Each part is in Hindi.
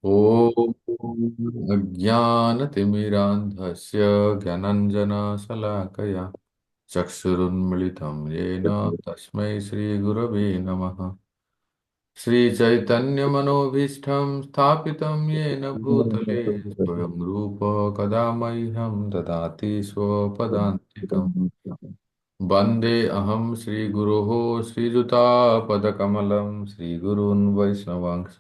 ॐ अज्ञानतिमिरान्धस्य ज्ञानाञ्जनशलाकया चक्षुरुन्मिलितं येन तस्मै श्रीगुरवे नमः। श्रीचैतन्यमनोभीष्टं स्थापितं येन भूतले स्वयं रूप कदा मह्यं ददाति स्वपदान्तिकम्। वन्दे अहं श्रीगुरोः श्रीयुतापदकमलं श्रीगुरून् वैष्णवांश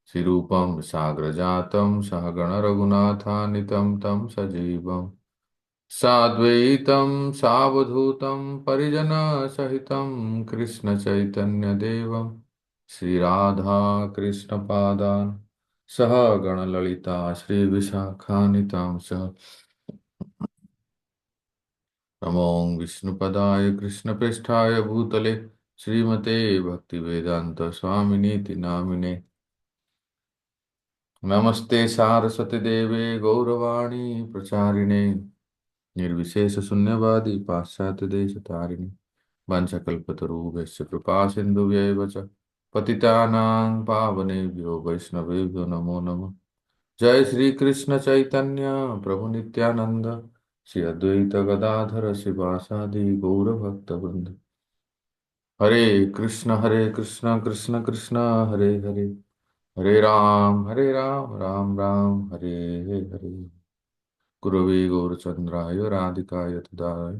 श्रीरूपं साग्रजातं सहगण रघुनाथान्वितं तं सजीवं साद्वैतं सावधूतं परिजनसहितं कृष्णचैतन्यदेवं श्रीराधा कृष्णपादान् सह गणललिता श्रीविशाखान्वितां सह नमो विष्णुपदाय कृष्णप्रेष्ठाय भूतले श्रीमते भक्तिवेदांत स्वामिनीति नामिने नमस्ते सारस्वती देवे गौरवाणी प्रचारिणे निर्विशेष शून्यवादी पाश्चात्य देश तारिणे वंशकल्पतरुभ्यश्च कृपा सिन्धुभ्यैव च पतितानां पावनेभ्यो वैष्णवेभ्यो नमो नमः। जय श्री कृष्ण चैतन्य प्रभु नित्यानंद श्री अद्वैत गदाधर शिवासादि गौर भक्त वृंद। हरे कृष्ण कृष्ण कृष्ण हरे हरे, हरे राम राम राम हरे हरे। गुरवे गौरचंद्राय राधिकाय तदाय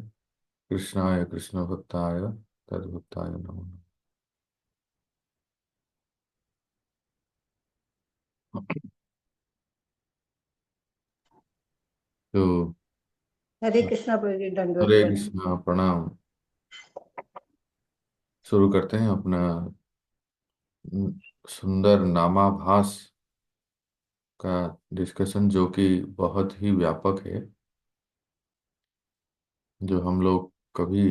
कृष्णाय कृष्ण भक्ताय तद्भक्ताय नमो नमः। तो हरे कृष्णा प्रभु जी, दंडवत हरे प्रणाम। कृष्णा प्रणाम। शुरू करते हैं अपना सुंदर नामाभास का डिस्कशन, जो कि बहुत ही व्यापक है, जो हम लोग कभी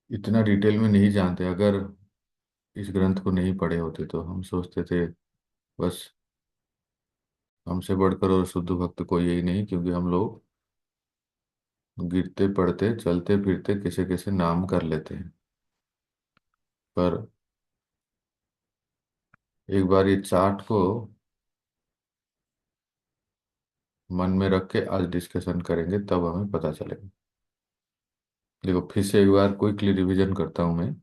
इतना डिटेल में नहीं जानते। अगर इस ग्रंथ को नहीं पढ़े होते तो हम सोचते थे बस हमसे बढ़कर और शुद्ध भक्त कोई यही नहीं, क्योंकि हम लोग गिरते पड़ते चलते फिरते कैसे कैसे नाम कर लेते हैं। पर एक बार ये चार्ट को मन में रख के आज डिस्कशन करेंगे, तब हमें पता चलेगा। देखो, फिर से एक बार क्विकली रिवीजन करता हूं मैं।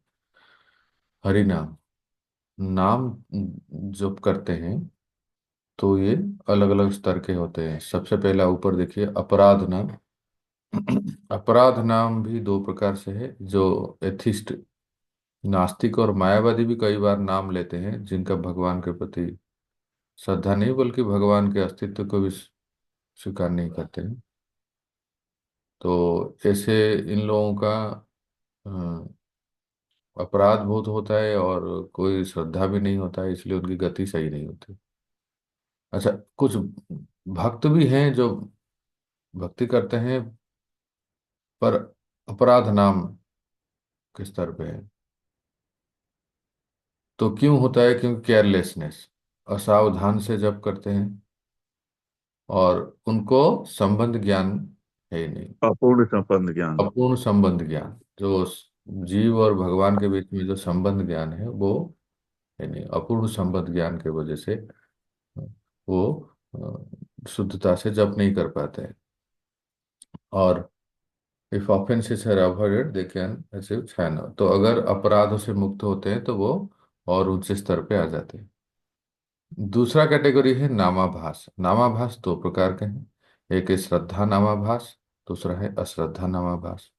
हरि नाम, नाम जप करते हैं तो ये अलग अलग स्तर के होते हैं। सबसे पहला ऊपर देखिए, अपराध नाम। अपराध नाम भी दो प्रकार से है। जो एथिस्ट, नास्तिक और मायावादी भी कई बार नाम लेते हैं, जिनका भगवान के प्रति श्रद्धा नहीं बल्कि भगवान के अस्तित्व को भी स्वीकार नहीं करते हैं। तो ऐसे इन लोगों का अपराध बहुत होता है और कोई श्रद्धा भी नहीं होता है, इसलिए उनकी गति सही नहीं होती। अच्छा, कुछ भक्त भी हैं जो भक्ति करते हैं पर अपराध नाम के स्तर पे है। तो क्यों होता है? क्योंकि केयरलेसनेस, असावधान से जप करते हैं और उनको संबंध ज्ञान है ही नहीं। अपूर्ण संपन्न ज्ञान। अपूर्ण संबंध ज्ञान, जो जीव और भगवान के बीच में जो संबंध ज्ञान है वो है नहीं। अपूर्ण संबंध ज्ञान की वजह से वो शुद्धता से जप नहीं कर पाते हैं। और if offences are avoided they can achieve छाया। तो अगर अपराधों से मुक्त होते हैं तो वो और ऊंचे स्तर पे आ जाते हैं। दूसरा कैटेगरी है नामाभास। नामाभास दो प्रकार के हैं। एक है श्रद्धा नामाभास, दूसरा है अश्रद्धा नामाभास।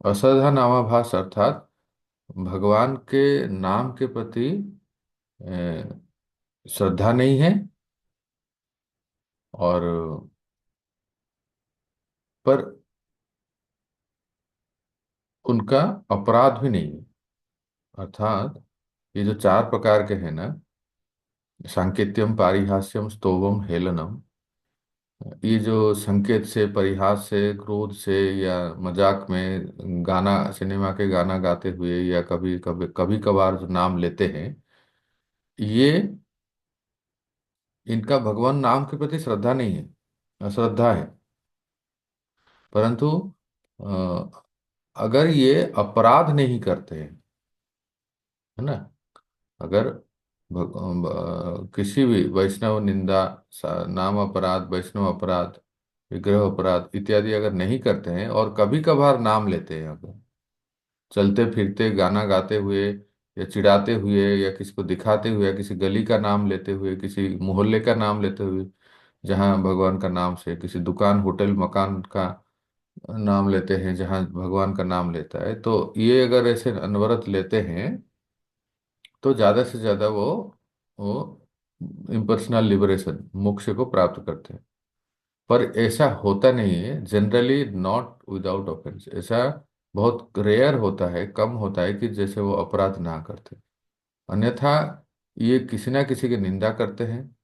अश्रद्धा नामाभास अर्थात भगवान के नाम के प्रति श्रद्धा नहीं है, और पर उनका अपराध भी नहीं है। अर्थात ये जो चार प्रकार के हैं ना, सांकेत्यम पारिहास्यम स्तोवम हेलनम, ये जो संकेत से, परिहास से, क्रोध से या मजाक में गाना, सिनेमा के गाना गाते हुए या कभी कभी कभी कभार जो नाम लेते हैं, ये इनका भगवान नाम के प्रति श्रद्धा नहीं है, अश्रद्धा है। परंतु अगर ये अपराध नहीं करते हैं, है ना, अगर किसी भी वैष्णव निंदा, नाम अपराध, वैष्णव अपराध, विग्रह अपराध इत्यादि अगर नहीं करते हैं और कभी कभार नाम लेते हैं, अगर चलते फिरते गाना गाते हुए या चिढ़ाते हुए या किसी को दिखाते हुए या किसी गली का नाम लेते हुए, किसी मोहल्ले का नाम लेते हुए, जहाँ भगवान का नाम से, किसी दुकान होटल मकान का नाम लेते हैं जहाँ भगवान का नाम लेता है, तो ये अगर ऐसे अनवरत लेते हैं तो ज्यादा से ज्यादा वो इम्पर्सनल लिबरेशन, मोक्ष को प्राप्त करते हैं। पर ऐसा होता नहीं है, जनरली नॉट विदाउट ऑफेंस। ऐसा बहुत रेयर होता है, कम होता है कि जैसे वो अपराध ना करते। अन्यथा ये किसी ना किसी की निंदा करते हैं,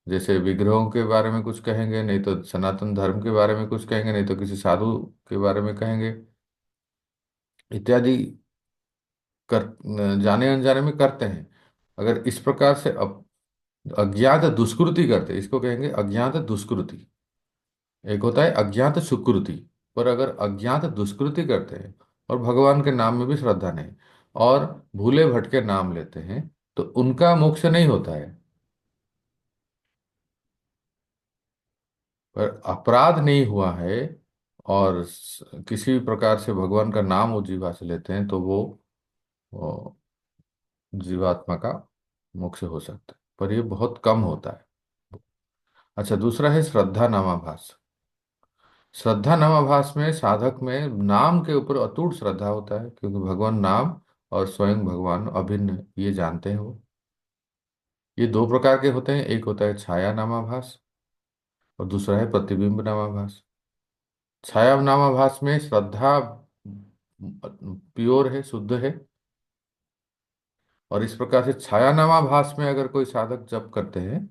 जैसे विग्रहों के बारे में कुछ कहेंगे, नहीं तो सनातन धर्म के बारे में कुछ कहेंगे, नहीं तो किसी साधु के बारे में कहेंगे इत्यादि, कर जाने अनजाने में करते हैं। अगर इस प्रकार से अज्ञात दुष्कृति करते हैं, इसको कहेंगे अज्ञात दुष्कृति। एक होता है अज्ञात सुकृति। पर अगर अज्ञात दुष्कृति करते हैं और भगवान के नाम में भी श्रद्धा नहीं और भूले भटके नाम लेते हैं, तो उनका मोक्ष नहीं होता है। पर अपराध नहीं हुआ है और किसी भी प्रकार से भगवान का नाम वो जीवा से लेते हैं, तो वो जीवात्मा का मोक्ष हो सकता है, पर ये बहुत कम होता है। अच्छा, दूसरा है श्रद्धा नामाभास। श्रद्धा नामाभास में साधक में नाम के ऊपर अटूट श्रद्धा होता है, क्योंकि भगवान नाम और स्वयं भगवान अभिन्न, ये जानते हैं वो। ये दो प्रकार के होते हैं, एक होता है छाया नामाभास और दूसरा है प्रतिबिंब नामाभास। छाया नामाभास में श्रद्धा प्योर है, शुद्ध है। और इस प्रकार से छाया नामाभास में अगर कोई साधक जप करते हैं,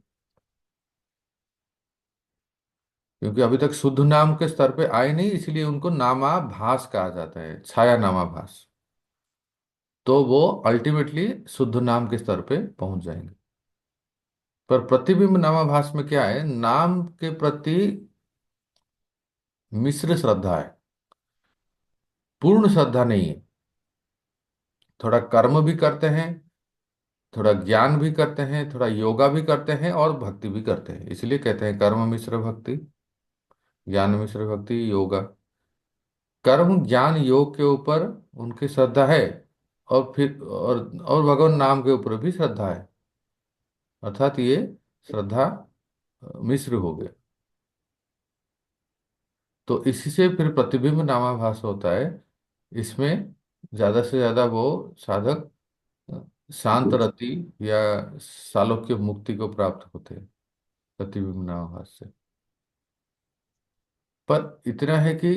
क्योंकि अभी तक शुद्ध नाम के स्तर पे आए नहीं, इसलिए उनको नामाभास कहा जाता है, छाया नामाभास। तो वो अल्टीमेटली शुद्ध नाम के स्तर पे पहुंच जाएंगे। पर प्रतिबिंब नामाभास में क्या है, नाम के प्रति मिश्र श्रद्धा है, पूर्ण श्रद्धा नहीं है। थोड़ा कर्म भी करते हैं, थोड़ा ज्ञान भी करते हैं, थोड़ा योगा भी करते हैं और भक्ति भी करते हैं, इसलिए कहते हैं कर्म मिश्र भक्ति, ज्ञान मिश्र भक्ति, योगा। कर्म ज्ञान योग के ऊपर उनकी श्रद्धा है, और फिर और भगवान नाम के ऊपर भी श्रद्धा है, अर्थात ये श्रद्धा मिश्र हो गए। तो इसी से फिर प्रतिबिंब नामाभास होता है। इसमें ज्यादा से ज्यादा वो साधक शांत रति या सालोक्य मुक्ति को प्राप्त होते हैं प्रतिबिंब नामाभास से। पर इतना है कि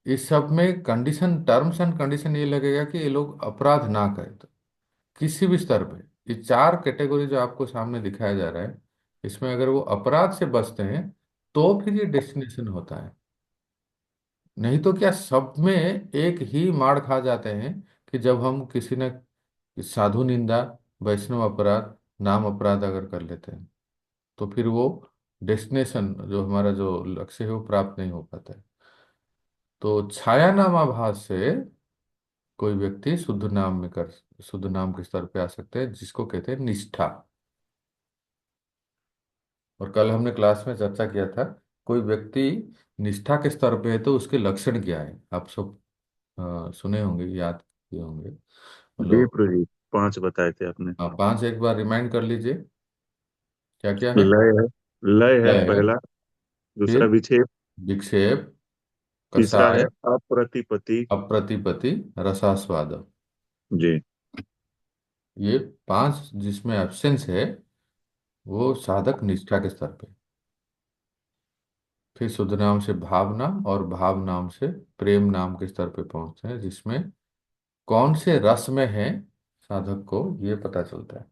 इस सब में कंडीशन, टर्म्स एंड कंडीशन ये लगेगा कि ये लोग अपराध ना करें, तो किसी भी स्तर पे ये चार कैटेगरी जो आपको सामने दिखाया जा रहा है, इसमें अगर वो अपराध से बचते हैं तो फिर ये डेस्टिनेशन होता है। नहीं तो क्या सब में एक ही मार खा जाते हैं कि जब हम किसी न साधु निंदा, वैष्णव अपराध, नाम अपराध अगर कर लेते हैं, तो फिर वो डेस्टिनेशन, जो हमारा जो लक्ष्य है, वो प्राप्त नहीं हो पाता है। तो छाया नामाभास से कोई व्यक्ति शुद्ध नाम में कर, शुद्ध नाम के स्तर पे आ सकते हैं, जिसको कहते हैं निष्ठा। और कल हमने क्लास में चर्चा किया था, कोई व्यक्ति निष्ठा के स्तर पे है तो उसके लक्षण क्या है, आप सब सुने होंगे, याद किए होंगे। जी बोलो। प्रभु जी, 5 बताए थे आपने। हाँ, पांच एक बार रिमाइंड कर लीजिए, क्या क्या है। लय है। लय है लय, पहला। दूसरा फिर विक्षेप। विक्षेप, तीसरा है कषाय, अप्रतिपति। अप्रतिपति, रसास्वाद। जी। ये पांच जिसमें एब्सेंस है, वो साधक निष्ठा के स्तर पे। फिर शुद्ध नाम से भाव नाम, और भाव नाम से प्रेम नाम के स्तर पे पहुंचते हैं, जिसमें कौन से रस में है साधक को ये पता चलता है।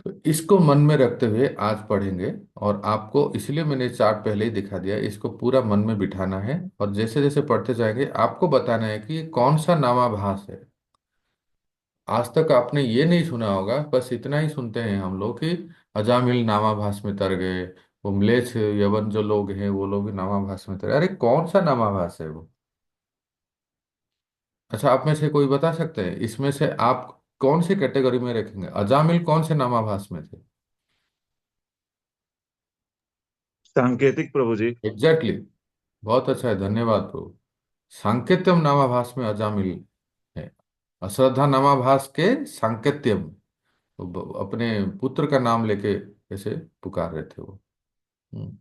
तो इसको मन में रखते हुए आज पढ़ेंगे, और आपको इसलिए मैंने चार्ट पहले ही दिखा दिया, इसको पूरा मन में बिठाना है और जैसे जैसे पढ़ते जाएंगे आपको बताना है कि ये कौन सा नामाभास है। आज तक आपने ये नहीं सुना होगा, बस इतना ही सुनते हैं हम लोग कि अजामिल नामाभास में तर गए, वो म्लेच्छ यवन जो लोग हैं वो लोग भी नामाभास में तर, अरे कौन सा नामाभास है वो। अच्छा, आप में से कोई बता सकते हैं इसमें से, आप कौन से कैटेगरी में रखेंगे? अजामिल कौन से नामाभास में थे? सांकेतिक प्रभु जी। Exactly exactly. बहुत अच्छा है, धन्यवाद प्रभु। सांकेत्यम नामाभास में अजामिल है। अश्रद्धा नामाभास के सांकेत्यम, वो अपने पुत्र का नाम लेके ऐसे पुकार रहे थे वो। हम्म।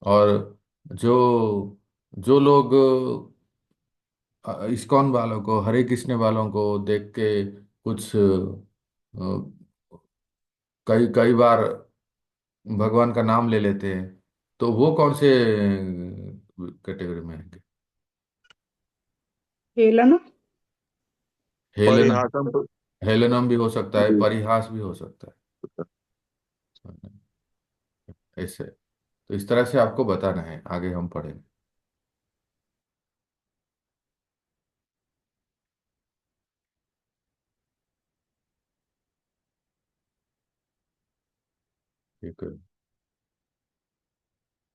और जो जो लोग इस्कॉन वालों को, हरे कृष्ण वालों को देख के कुछ कई कई बार भगवान का नाम ले लेते हैं, तो वो कौन से कैटेगरी में है? हेलन। हेलेनम। परिहासम हेलेनम भी हो सकता है, जी। परिहास भी हो सकता है, ऐसे। तो इस तरह से आपको बताना है, आगे हम पढ़ेंगे। ठीक है।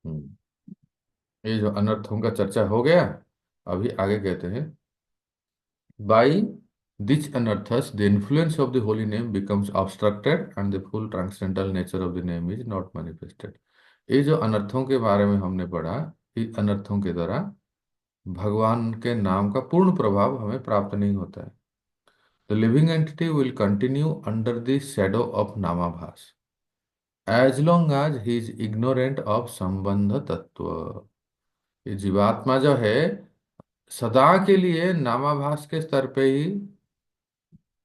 हम्म। ये जो अनर्थों का चर्चा हो गया, अभी आगे कहते हैं। By these unearths, the influence of the holy name becomes obstructed and the full transcendental nature of the name is not manifested. ये जो अनर्थों के बारे में हमने पढ़ा, इस अनर्थों के द्वारा भगवान के नाम का पूर्ण प्रभाव हमें प्राप्त नहीं होता है। The living entity will continue under the shadow of नामाभास as long as he is ignorant of संबंध तत्व। ये जीवात्मा जो है, सदा के लिए नामाभास के स्तर पे ही,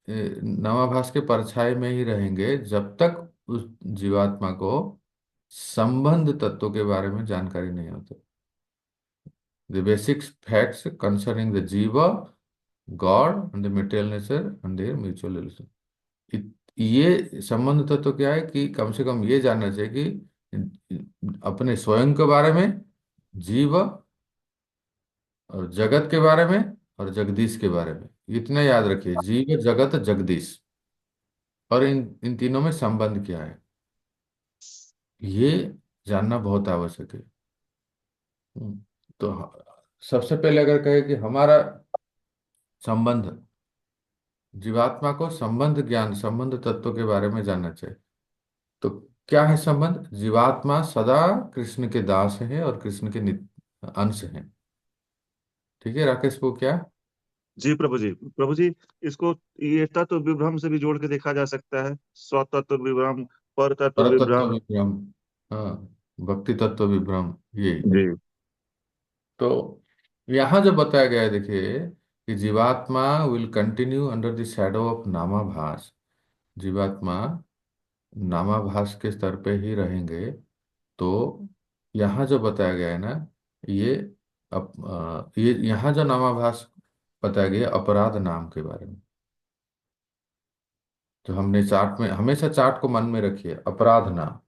नामाभास के परछाई में ही रहेंगे, जब तक उस जीवात्मा को संबंध तत्व के बारे में जानकारी नहीं होती। The basic facts concerning the jiva, God and the material nature and their mutual relation. ये संबंध तत्व क्या है कि कम से कम ये जानना चाहिए कि अपने स्वयं के बारे में, जीव और जगत के बारे में, और जगदीश के बारे में। इतना याद रखिए, जीव, जगत, जगदीश, और इन इन तीनों में संबंध क्या है, ये जानना बहुत आवश्यक है। तो सबसे पहले अगर कहे कि हमारा संबंध, जीवात्मा को संबंध ज्ञान, संबंध तत्व के बारे में जानना चाहिए। तो क्या है संबंध? जीवात्मा सदा कृष्ण के दास है और कृष्ण के अंश है। ठीक है राकेश को क्या? जी प्रभु जी। प्रभु जी, इसको ये तत्व विभ्रम से भी जोड़ के देखा जा सकता है। स्वतत्व विभ्रम, पर तत्व पर तत्व विभ्रम। विभ्रम, हाँ, भक्ति तत्व विभ्रम, ये। जी। तो यहाँ जो बताया गया है, देखिए कि jivatma will continue under the shadow of namabhasa. जीवात्मा नामाभास के स्तर पे ही रहेंगे। तो यहाँ जो बताया गया है ना, ये ये यहाँ जो नामाभास बताया गया अपराध नाम के बारे में, तो हमने चार्ट में, हमेशा चार्ट को मन में रखिए, अपराध नाम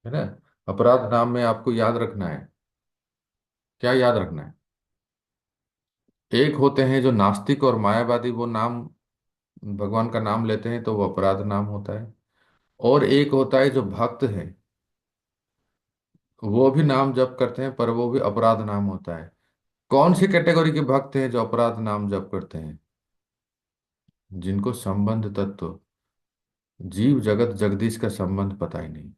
है ना। अपराध नाम में आपको याद रखना है, क्या याद रखना है? एक होते हैं जो नास्तिक और मायावादी, वो नाम, भगवान का नाम लेते हैं तो वो अपराध नाम होता है। और एक होता है जो भक्त है, वो भी नाम जप करते हैं पर वो भी अपराध नाम होता है। कौन सी कैटेगरी के भक्त हैं जो अपराध नाम जप करते हैं? जिनको संबंध तत्व, जीव जगत जगदीश का संबंध पता ही नहीं,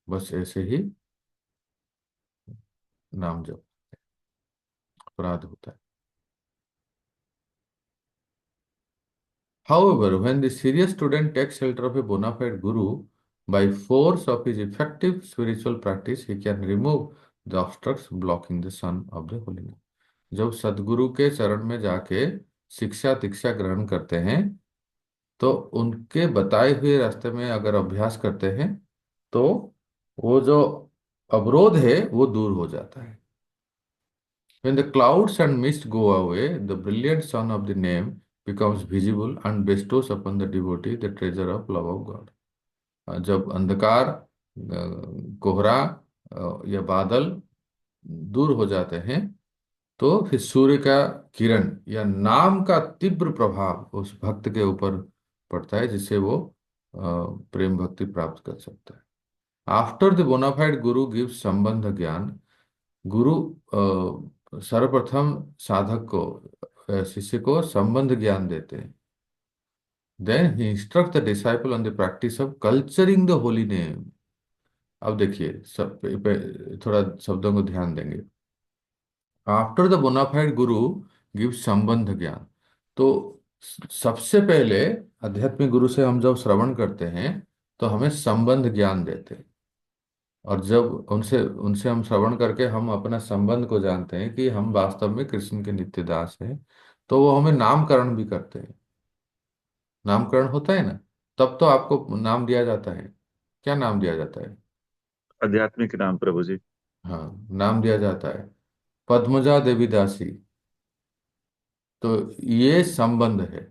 बस ऐसे ही नाम जप, अपराध होता है। However, when the serious student takes shelter of a bona fide guru, by force of his effective spiritual practice, he can remove the obstructs blocking the sun of the holy name. जब सदगुरु के चरण में जाके शिक्षा दीक्षा ग्रहण करते हैं, तो उनके बताए हुए रास्ते में अगर अभ्यास करते हैं, तो वो जो अवरोध है वो दूर हो जाता है। When the clouds and mist go away, the brilliant sun of the name becomes visible and bestows upon the devotee the treasure of love of God. जब अंधकार, कोहरा या बादल दूर हो जाते हैं, तो फिर सूर्य का किरण या नाम का तीव्र प्रभाव उस भक्त के ऊपर पड़ता है, जिससे वो प्रेम भक्ति प्राप्त कर सकता है। After the bonafide Guru gives संबंध ज्ञान, गुरु सर्वप्रथम साधक को, शिष्य को संबंध ज्ञान देते हैं। Then he instruct the disciple on the practice of culturing the holy name. अब देखिए थोड़ा शब्दों को ध्यान देंगे। After the bonafide guru give संबंध ज्ञान। तो सबसे पहले आध्यात्मिक गुरु से हम जब श्रवण करते हैं तो हमें संबंध ज्ञान देते हैं। और जब उनसे उनसे हम श्रवण करके हम अपना संबंध को जानते हैं कि हम वास्तव में कृष्ण के नित्य दास हैं, तो वो हमें नामकरण भी करते हैं। नामकरण होता है ना, तब तो आपको नाम दिया जाता है। क्या नाम दिया जाता है? आध्यात्मिक नाम प्रभु जी। हाँ, नाम दिया जाता है पद्मजा देवी दासी। तो ये संबंध है।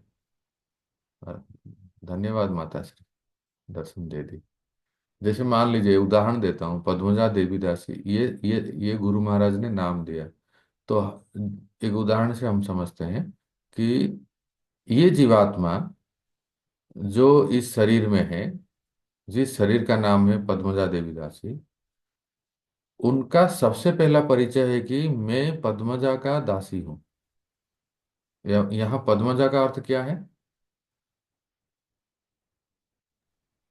धन्यवाद माता श्री, दर्शन दे दी। जैसे मान लीजिए, उदाहरण देता हूँ, पद्मजा देवी दासी, ये गुरु महाराज ने नाम दिया। तो एक उदाहरण से हम समझते हैं कि ये जीवात्मा जो इस शरीर में है, जिस शरीर का नाम है पद्मजा देवी दासी, उनका सबसे पहला परिचय है कि मैं पद्मजा का दासी हूँ। यहाँ पद्मजा का अर्थ क्या है?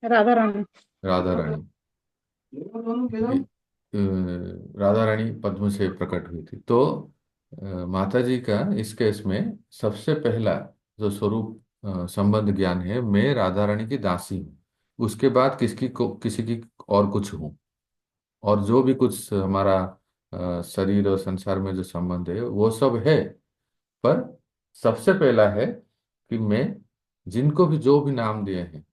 राधा रानी। राधा रानी। क्योंकि राधा रानी पद्म से प्रकट हुई थी। तो माता जी का इस केस में सबसे पहला जो स्वरूप संबंध ज्ञान है, मैं राधा रानी की दासी हूँ। उसके बाद किसी की और कुछ हूँ। और जो भी कुछ हमारा शरीर और संसार में जो संबंध है वो सब है। पर सबसे पहला है कि मैं जिनको भी जो भी नाम दिए हैं,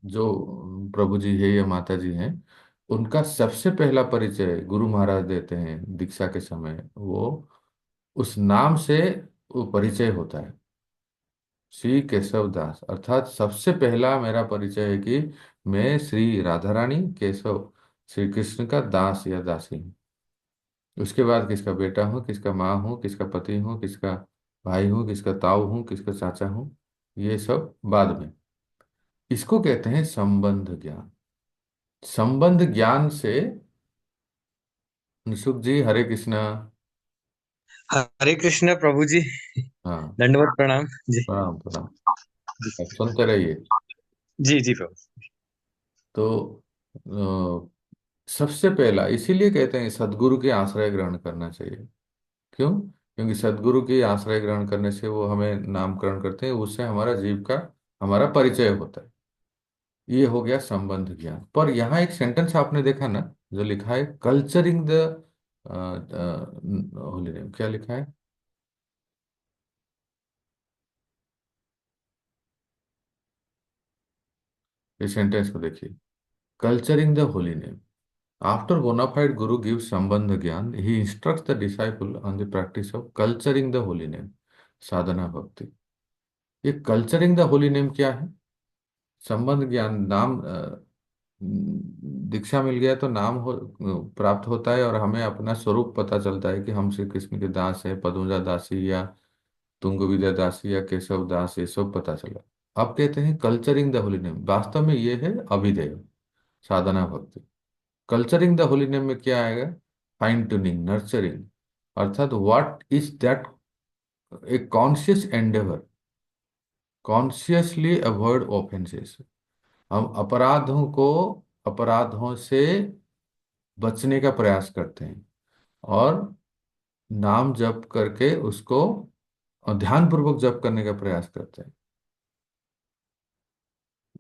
जो प्रभु जी है या माता जी हैं, उनका सबसे पहला परिचय गुरु महाराज देते हैं दीक्षा के समय। वो उस नाम से वो परिचय होता है, श्री केशव दास। अर्थात सबसे पहला मेरा परिचय है कि मैं श्री राधा रानी केशव श्री कृष्ण का दास या दासी हूँ। उसके बाद किसका बेटा हूँ, किसका माँ हूँ, किसका पति हूँ, किसका भाई हूँ, किसका ताऊ हूँ, किसका चाचा हूँ, ये सब बाद में। इसको कहते हैं संबंध ज्ञान। संबंध ज्ञान से, निशुक जी, हरे कृष्णा। हरे कृष्ण प्रभु जी। हाँ, दंडवत प्रणाम जी। प्रणाम प्रणाम। आप सुनते रहिए। जी जी प्रभु। तो सबसे पहला इसीलिए कहते हैं सदगुरु के आश्रय ग्रहण करना चाहिए। क्यों? क्योंकि सदगुरु के आश्रय ग्रहण करने से वो हमें नामकरण करते हैं, उससे हमारा जीव का, हमारा परिचय होता है। ये हो गया संबंध ज्ञान। पर यहाँ एक सेंटेंस आपने देखा ना, जो लिखा है कल्चरिंग द होली नेम, क्या लिखा है? इस सेंटेंस को देखिए, culturing the holy name. After bona fide guru give संबंध jnana, he instructs the disciple on the practice of culturing the holy name, साधना भक्ति। ये कल्चरिंग द होली नेम क्या है? संबंध ज्ञान, नाम दीक्षा मिल गया तो नाम प्राप्त होता है, और हमें अपना स्वरूप पता चलता है कि हम श्री कृष्ण के दास है, पदुजा दासी या तुंग विद्या दासी या केशव दास, ये सब पता चला। अब कहते हैं कल्चरिंग द होली नेम, वास्तव में ये है अभिधेय साधना भक्ति। कल्चरिंग द होली नेम में क्या आएगा? Fine tuning, nurturing. अर्थात what is that, a conscious endeavour, consciously avoid offences. हम अपराधों से बचने का प्रयास करते हैं, और नाम जप करके उसको ध्यान पूर्वक जप करने का प्रयास करते हैं।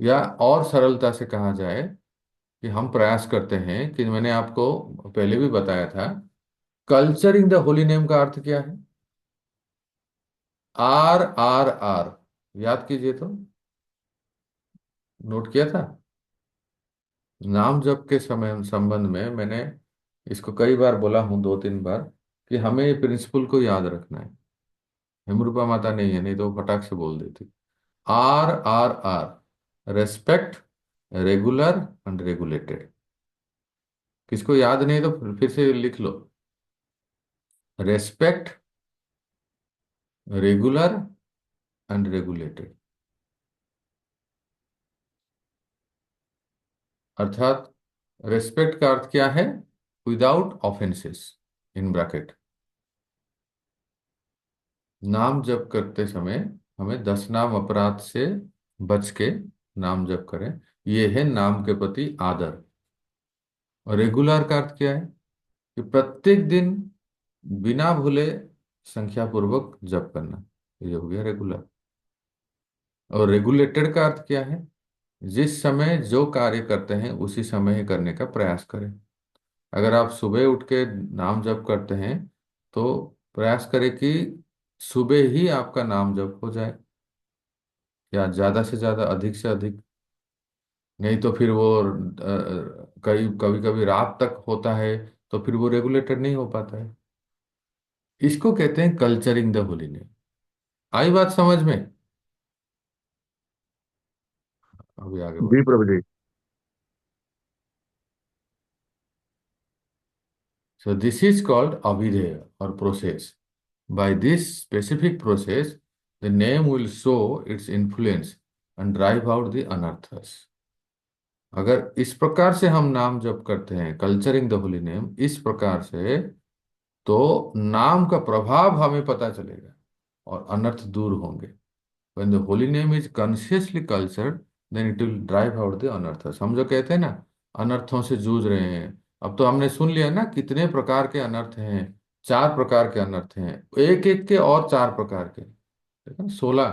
या और सरलता से कहा जाए कि हम प्रयास करते हैं कि मैंने आपको पहले भी बताया था, कल्चरिंग द होली नेम का अर्थ क्या है? RRR, याद कीजिए तो, नोट किया था? नाम जप के समय संबंध में मैंने इसको कई बार बोला हूं, 2-3 बार, कि हमें ये प्रिंसिपल को याद रखना है। हिमरूपा माता नहीं है, नहीं तो वो फटाक से बोल देती। RRR, respect, regular and regulated. किसको याद नहीं तो फिर से लिख लो, रेस्पेक्ट, रेगुलर एंड रेगुलेटेड। अर्थात रेस्पेक्ट का अर्थ क्या है? Without offences, in bracket. नाम जप करते समय हमें 10 नाम अपराध से बच के नाम जप करें। ये है नाम के प्रति आदर। और रेगुलर का अर्थ क्या है? कि प्रत्येक दिन बिना भूले संख्या पूर्वक जप करना, ये हो गया रेगुलर। और रेगुलेटेड का अर्थ क्या है? जिस समय जो कार्य करते हैं उसी समय ही करने का प्रयास करें। अगर आप सुबह उठ के नाम जप करते हैं तो प्रयास करें कि सुबह ही आपका नाम जप हो जाए, या ज्यादा से ज्यादा, अधिक से अधिक। नहीं तो फिर वो कई कभी कभी रात तक होता है, तो फिर वो रेगुलेटेड नहीं हो पाता है। इसको कहते हैं कल्चरिंग द होली नेम। आई बात समझ में? अभी आगे जी बढ़ो। प्रभु जी। So this is called abhideya or process. By this specific process, the name will show its influence and drive out the anarthas. अगर इस प्रकार से हम नाम जप करते हैं, कल्चरिंग द होली नेम, इस प्रकार से, तो नाम का प्रभाव हमें पता चलेगा और अनर्थ दूर होंगे। When the holy name is consciously cultured, then it will drive out the अनर्थस। हम जो कहते हैं ना, अनर्थों से जूझ रहे हैं, अब तो हमने सुन लिया ना कितने प्रकार के अनर्थ हैं। 4 प्रकार के अनर्थ हैं, एक एक के और 4 प्रकार के, ठीक है ना, 16।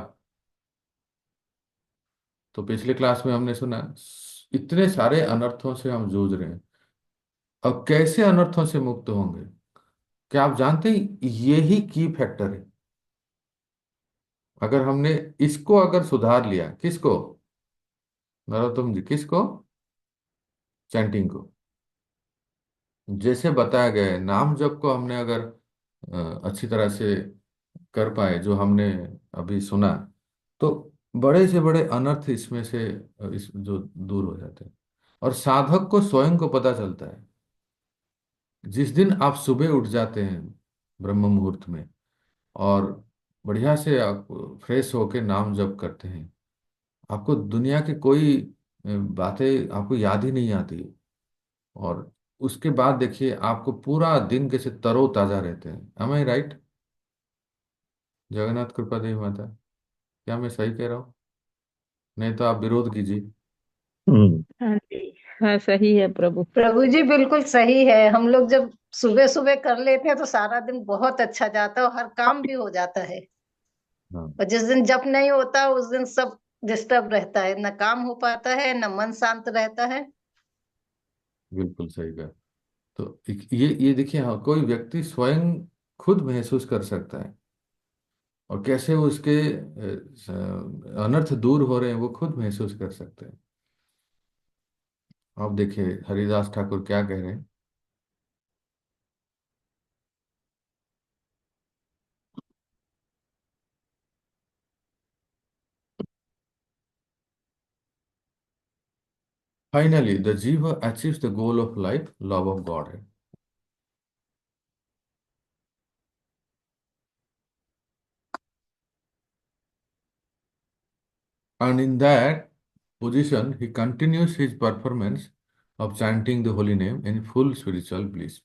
तो पिछले क्लास में हमने सुना इतने सारे अनर्थों से हम जूझ रहे हैं। अब कैसे अनर्थों से मुक्त होंगे? क्या आप जानते हैं यही की फैक्टर है। अगर हमने इसको अगर सुधार लिया, किसको? नरोत्तम जी, किसको? चैंटिंग को। जैसे बताया गया है, नाम जप को हमने अगर अच्छी तरह से कर पाए, जो हमने अभी सुना, तो बड़े से बड़े अनर्थ इसमें से इस जो दूर हो जाते हैं। और साधक को स्वयं को पता चलता है, जिस दिन आप सुबह उठ जाते हैं ब्रह्म मुहूर्त में, और बढ़िया से आप फ्रेश होके नाम जप करते हैं, आपको दुनिया की कोई बातें आपको याद ही नहीं आती। और उसके बाद देखिए आपको पूरा दिन कैसे तरोताजा रहते हैं। am I right? जगन्नाथ कृपा देवी माता, क्या मैं सही कह रहा हूँ? नहीं तो आप विरोध कीजिए। हम्म। हाँ जी। हाँ, सही है प्रभु। प्रभु जी बिल्कुल सही है। हम लोग जब सुबह सुबह कर लेते हैं तो सारा दिन बहुत अच्छा जाता है और हर काम भी हो जाता है। हाँ, और जिस दिन जप नहीं होता उस दिन सब डिस्टर्ब रहता है, न काम हो पाता है न मन शांत रहता है। बिल्कुल सही कहा। तो ये देखिए, हाँ, कोई व्यक्ति स्वयं खुद महसूस कर सकता है, और कैसे उसके अनर्थ दूर हो रहे हैं वो खुद महसूस कर सकते हैं। आप देखिए हरिदास ठाकुर क्या कह रहे हैं। फाइनली द जीव achieves the goal of life, love of God है। And in that position, he continues his performance of chanting the holy name in full spiritual bliss.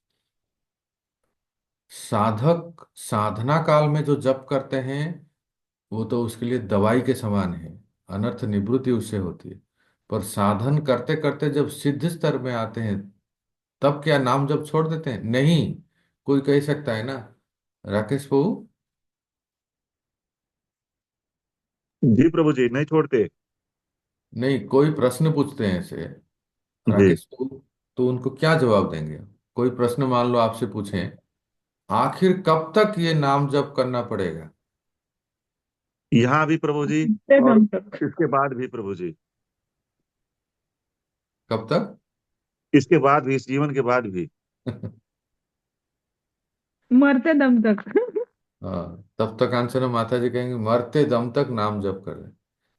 साधक साधना काल में जो जप करते हैं वो तो उसके लिए दवाई के समान है, अनर्थ निवृत्ति उससे होती है। पर साधन करते करते जब सिद्ध स्तर में आते हैं, तब क्या नाम जप छोड़ देते हैं? नहीं। कोई कह सकता है ना, राकेश बाबू? जी प्रभु जी, नहीं छोड़ते। नहीं, कोई प्रश्न पूछते हैं ऐसे, जी। राकेश बाबू, तो उनको क्या जवाब देंगे? कोई प्रश्न मान लो आपसे पूछें, आखिर कब तक ये नाम जप करना पड़ेगा? यहाँ भी प्रभु जी, मरते और दम तक। इसके बाद भी प्रभु जी। कब तक? इसके बाद भी, इस जीवन के बाद भी। मरते दम तक। हाँ, तब तक आंसर माता जी कहेंगे मरते दम तक नाम जप कर रहे।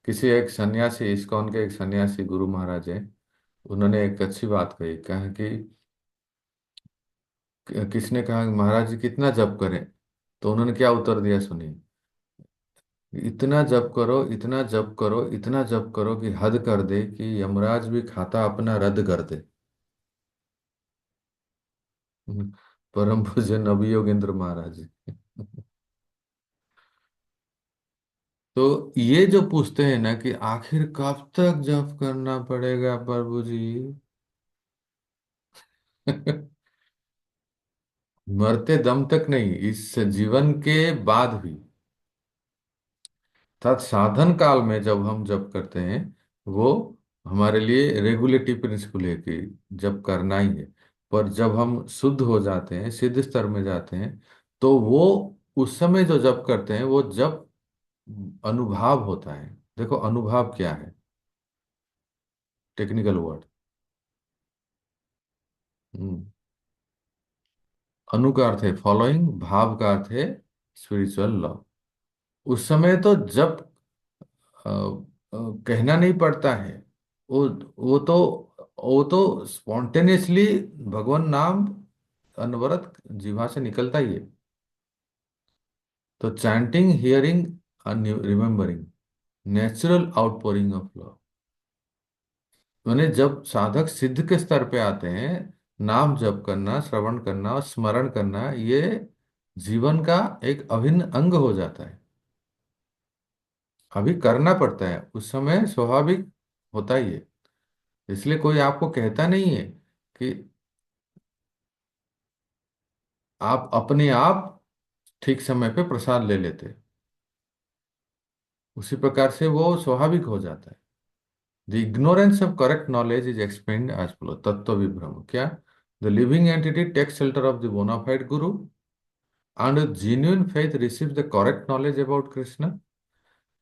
किसी एक सन्यासी, इस्कॉन के एक सन्यासी गुरु महाराज हैं, उन्होंने एक अच्छी बात कही, कहा कि किसने कहा कि महाराज जी कितना जप करें? तो उन्होंने क्या उत्तर दिया सुनिए, इतना जप करो, इतना जप करो, इतना जप करो कि हद कर दे, कि यमराज भी खाता अपना रद्द कर दे। परम पूज्य नबी योगेंद्र महाराज जी। तो ये जो पूछते हैं ना कि आखिर कब तक जप करना पड़ेगा प्रभु जी। मरते दम तक नहीं, इस जीवन के बाद भी, अर्थात साधन काल में जब हम जप करते हैं, वो हमारे लिए रेगुलेटिव प्रिंसिपल है कि जप करना ही है। पर जब हम शुद्ध हो जाते हैं, सिद्ध स्तर में जाते हैं, तो वो उस समय जो जप करते हैं वो जप अनुभाव होता है। देखो अनुभाव क्या है, टेक्निकल वर्ड। अनु का अर्थ है फॉलोइंग, भाव का अर्थ है स्पिरिचुअल लव। उस समय तो जप कहना नहीं पड़ता है। वो वो तो वो तो स्पॉन्टेनियसली भगवान नाम अनवरत जीवा से निकलता ही है। तो chanting, hearing and remembering, natural outpouring of love. मैंने जब साधक सिद्ध के स्तर पे आते हैं, नाम जप करना, श्रवण करना और स्मरण करना, ये जीवन का एक अभिन्न अंग हो जाता है। अभी करना पड़ता है, उस समय स्वाभाविक होता ही है। इसलिए कोई आपको कहता नहीं है कि आप अपने आप ठीक समय पे प्रसाद ले लेते। उसी प्रकार से वो स्वाभाविक हो जाता है। The ignorance of correct knowledge is explained as follow. तत्व विभ्रम क्या? The living entity takes shelter of the bonafide guru and genuine faith receives the correct knowledge about Krishna.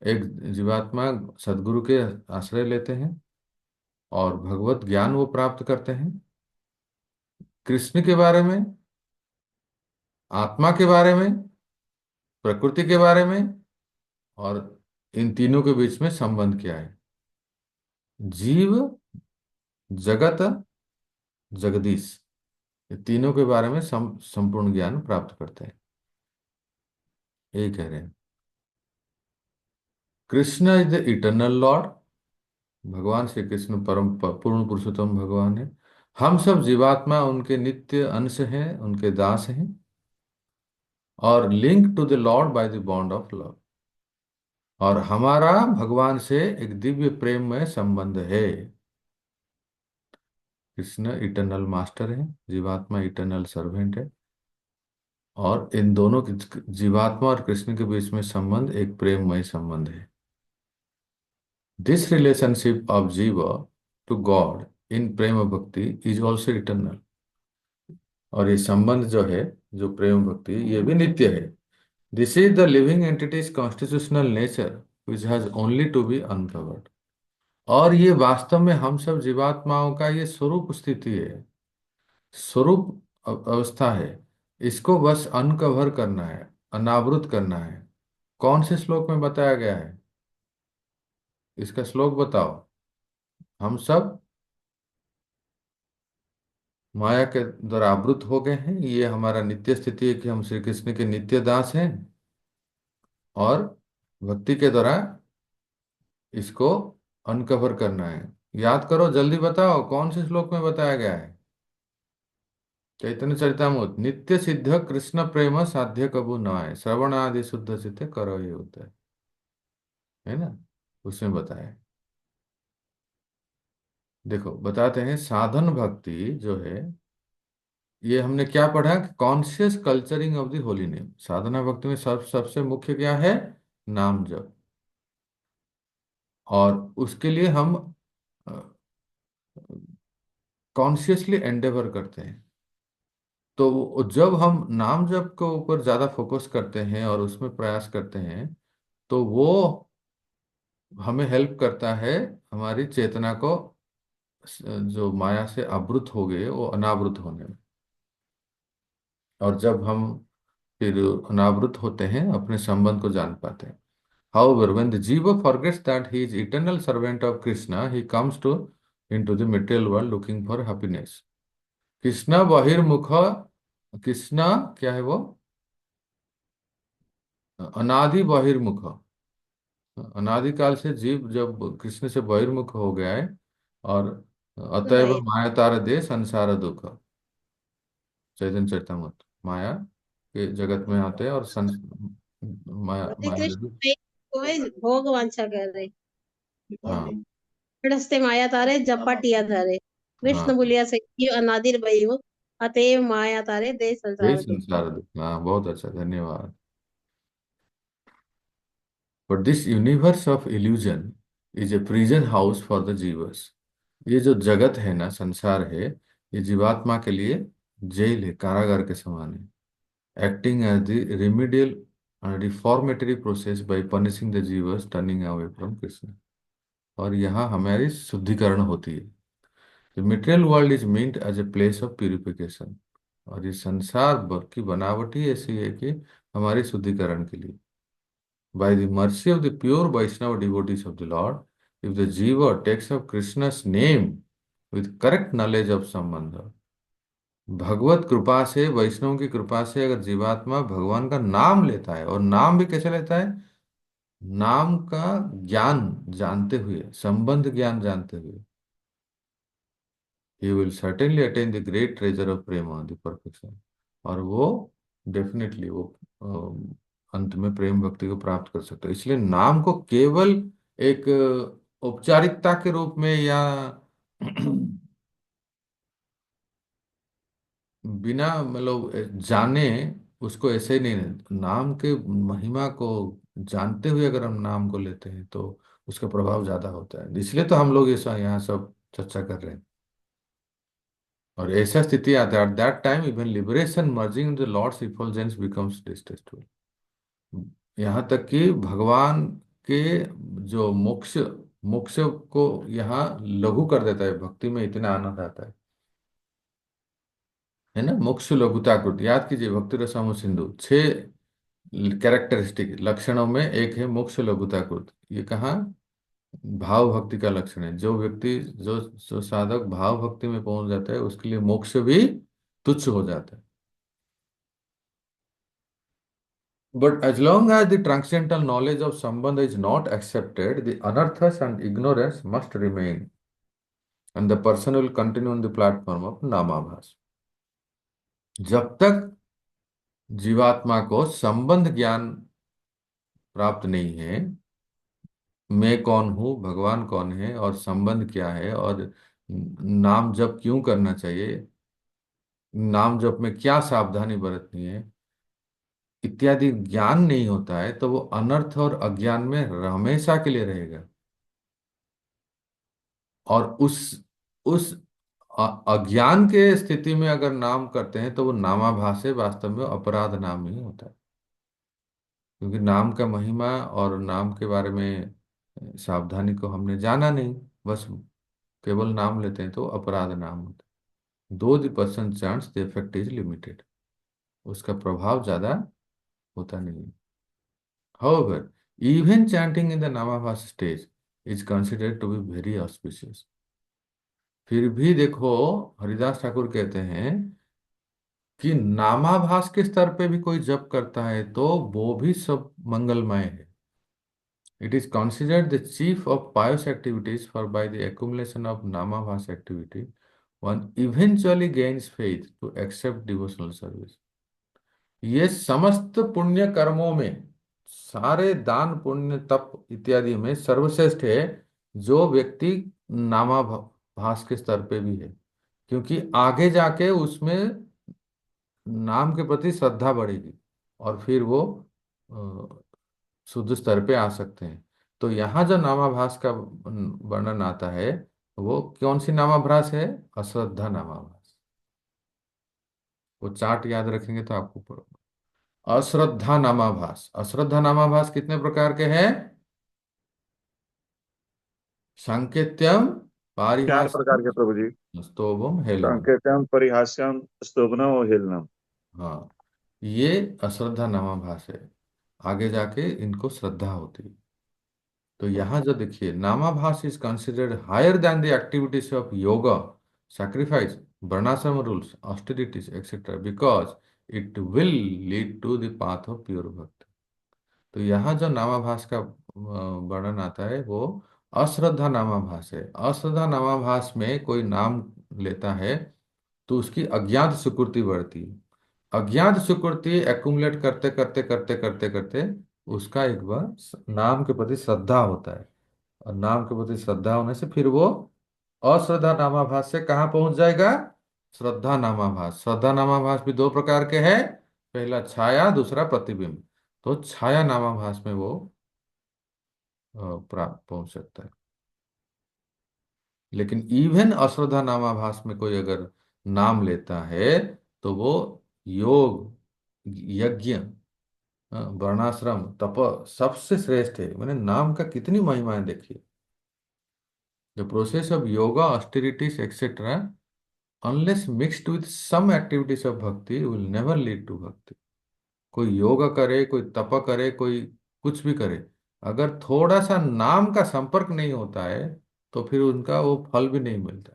एक जीवात्मा सदगुरु के आश्रय लेते हैं और भगवत ज्ञान वो प्राप्त करते हैं, कृष्ण के बारे में, आत्मा के बारे में, प्रकृति के बारे में, और इन तीनों के बीच में संबंध क्या है, जीव, जगत, जगदीश, ये तीनों के बारे में संपूर्ण ज्ञान प्राप्त करते हैं। यही कह रहे हैं। Krishna is the eternal Lord. भगवान श्री कृष्ण परम पूर्ण पुरुषोत्तम भगवान है। हम सब जीवात्मा उनके नित्य अंश हैं, उनके दास हैं, और link to the Lord by the bond of love. और हमारा भगवान से एक दिव्य प्रेम में संबंध है। कृष्ण इटर्नल मास्टर है, जीवात्मा इटर्नल सर्वेंट है, और इन दोनों की, जीवात्मा और कृष्ण के बीच में संबंध एक प्रेममय संबंध है। दिस रिलेशनशिप ऑफ जीव टू गॉड इन प्रेम भक्ति इज ऑल्सो इटर्नल। और ये संबंध जो है, जो प्रेम भक्ति, ये भी नित्य है। This is the living entities constitutional nature which has only to be uncovered. और ये वास्तव में हम सब जीवात्माओं का ये स्वरूप स्थिति है, स्वरूप अवस्था है। इसको बस अनकवर करना है, अनावृत करना है। कौन से श्लोक में बताया गया है? इसका श्लोक बताओ। हम सब माया के द्वारा आवृत हो गए हैं। ये हमारा नित्य स्थिति है कि हम श्री कृष्ण के नित्य दास हैं, और भक्ति के द्वारा इसको अनकवर करना है। याद करो, जल्दी बताओ, कौन से श्लोक में बताया गया है? चैतन्य चरितामृत, नित्य सिद्ध कृष्ण प्रेम साध्य कबू न आए, श्रवण आदि शुद्ध चित्त करो ये होता है ना? उसमें बताया है। देखो बताते हैं, साधन भक्ति जो है, ये हमने क्या पढ़ा कि conscious culturing of the holy name. साधना भक्ति में सबसे मुख्य क्या है? नाम जप। और उसके लिए हम कॉन्शियसली एंडेवर करते हैं। तो जब हम नाम जप के ऊपर ज्यादा फोकस करते हैं और उसमें प्रयास करते हैं, तो वो हमें हेल्प करता है हमारी चेतना को, जो माया से आवृत हो गए वो अनावृत होने में। और जब हम फिर अनावृत होते हैं, अपने संबंध को जान पाते हैं। However, when the jiva forgets that he is eternal servant of Krishna, he comes into the material world looking for happiness. Krishna बहिर्मुख, Krishna क्या है वो? अनादि बहिर्मुख। अनादिकाल से जीव जब कृष्ण से बहिर्मुख हो गया है, और अतएव नहीं, माया तार दे संसार दुख। चैतन्य चरितमृत। माया के जगत में आते हैं और माया राधे माया कृष्ण, मैं को भाई भोग वांछा कर रहे हाँ हस्ते माया तारे जपटिया धरे हाँ, कृष्ण बोलिया सखी अनादिर भई वो अतएव माया तारे दे यही संसार दुख। संसार दुख। हाँ, बहुत अच्छा, धन्यवाद। But this universe of illusion is a prison house for the जीवर्स। ये जो जगत है ना, संसार है, ये जीवात्मा के लिए जेल है, कारागार के समान है। Acting as the remedial reformatory process by punishing the जीवर्स टर्निंग अवे फ्रॉम कृष्ण। और यहाँ हमारी शुद्धिकरण होती है। The material world is meant as a place of purification. और ये संसार की बनावट ही ऐसी है कि हमारी शुद्धिकरण के लिए। By the mercy of the pure Vaishnava devotees of the Lord, if the jiva takes up Krishna's name with correct knowledge of संबंध, भगवत कृपा से, वैष्णव की कृपा से अगर जीवात्मा भगवान का नाम लेता है, और नाम भी कैसे लेता है, नाम का ज्ञान जानते हुए, संबंध ज्ञान जानते हुए, he will certainly attain the great treasure of prema, the perfection। और वो डेफिनेटली वो अंत में प्रेम भक्ति को प्राप्त कर सकते हैं। इसलिए नाम को केवल एक औपचारिकता के रूप में या बिना मतलब जाने उसको ऐसे ही नहीं, नाम के महिमा को जानते हुए अगर हम नाम को लेते हैं तो उसका प्रभाव ज्यादा होता है। इसलिए तो हम लोग ये यहाँ सब चर्चा कर रहे हैं। और ऐसा स्थिति आता है, at that time even liberation merging the Lord's effulgence becomes distasteful. यहाँ तक कि भगवान के जो मोक्ष मोक्ष को यहाँ लघु कर देता है, भक्ति में इतना आनंद आता है ना। मोक्ष लघुता कृत, याद कीजिए भक्ति रसामो सिंधु, 6 कैरेक्टरिस्टिक लक्षणों में एक है मोक्ष लघुता कृत। ये कहाँ भाव भक्ति का लक्षण है। जो व्यक्ति जो जो साधक भाव भक्ति में पहुंच जाता है उसके लिए मोक्ष भी तुच्छ हो जाता है। But as long as the transcendental knowledge of Sambandha is not accepted, the anarthas and ignorance must remain, and the person will continue on the platform of नामाभास। जब तक जीवात्मा को संबंध ज्ञान प्राप्त नहीं है, मैं कौन हूँ, भगवान कौन है, और संबंध क्या है, और नाम जप क्यों करना चाहिए, नाम जप में क्या सावधानी बरतनी है, इत्यादि ज्ञान नहीं होता है, तो वो अनर्थ और अज्ञान में हमेशा के लिए रहेगा। और उस अज्ञान के स्थिति में अगर नाम करते हैं तो वो नामाभास है, वास्तव में अपराध नाम ही होता है। क्योंकि नाम का महिमा और नाम के बारे में सावधानी को हमने जाना नहीं, बस केवल नाम लेते हैं तो अपराध नाम होता है। दो the person chance the effect is limited, उसका प्रभाव ज्यादा होता नहीं है। However, even chanting in the Namabhas stage is considered to be very auspicious। फिर भी देखो, हरिदास ठाकुर कहते हैं कि नामाभास के स्तर पे भी कोई जप करता है तो वो भी सब मंगलमय है। It is considered the chief of pious activities, for by the accumulation of namabhas activity, one eventually gains faith to accept devotional service। ये समस्त पुण्य कर्मों में, सारे दान पुण्य तप इत्यादि में सर्वश्रेष्ठ है जो व्यक्ति नामाभास के स्तर पे भी है। क्योंकि आगे जाके उसमें नाम के प्रति श्रद्धा बढ़ेगी और फिर वो शुद्ध स्तर पे आ सकते हैं। तो यहाँ जो नामाभास का वर्णन आता है वो कौन सी नामाभास है, अश्रद्धा नामाभास। वो चार्ट याद रखेंगे तो आपको अश्रद्धा नामाभास। अश्रद्धा नामाभास कितने प्रकार के हैं, सांकेत्यम, 4 प्रकार के प्रभु जी। पारिभाषिकम, स्तोभम, हेलनम। सांकेत्यम, परिहास्यम, स्तोभनम और हेलनम। हाँ, ये अश्रद्धा नामाभास है। आगे जाके इनको श्रद्धा होती है। तो यहाँ जो देखिए, namabhasa is considered higher than the activities of yoga, sacrifice, varnashrama rules, austerities etcetera, because it will lead to the path of pure bhakta. तो यहाँ जो नामाभास का वर्णन आता है वो अश्रद्धा नामाभास है। अश्रद्धा नामाभास में कोई नाम लेता है तो उसकी अज्ञात सुकृति बढ़ती है। अज्ञात सुकृति एक्युमुलेट करते करते करते करते करते उसका एक बार नाम के प्रति श्रद्धा होता है, और नाम के प्रति श्रद्धा होने से फिर वो अश्रद्धा नामाभास से कहाँ पहुंच जाएगा? श्रद्धा नामाभास। श्रद्धा नामाभास भी दो प्रकार के हैं, पहला छाया, दूसरा प्रतिबिंब। तो छाया नामाभास में वो प्राप्त पहुंच सकता है। लेकिन इवन अश्रद्धा नामाभास में कोई अगर नाम लेता है तो वो योग, यज्ञ, वर्णाश्रम, तप सबसे श्रेष्ठ है। मैंने नाम का कितनी महिमाएं देखी। The process of yoga, austerities etcetera, unless mixed with some activities of bhakti, will never lead to bhakti. कोई योगा करे, कोई तप करे, कोई कुछ भी करे, अगर थोड़ा सा नाम का संपर्क नहीं होता है तो फिर उनका वो फल भी नहीं मिलता।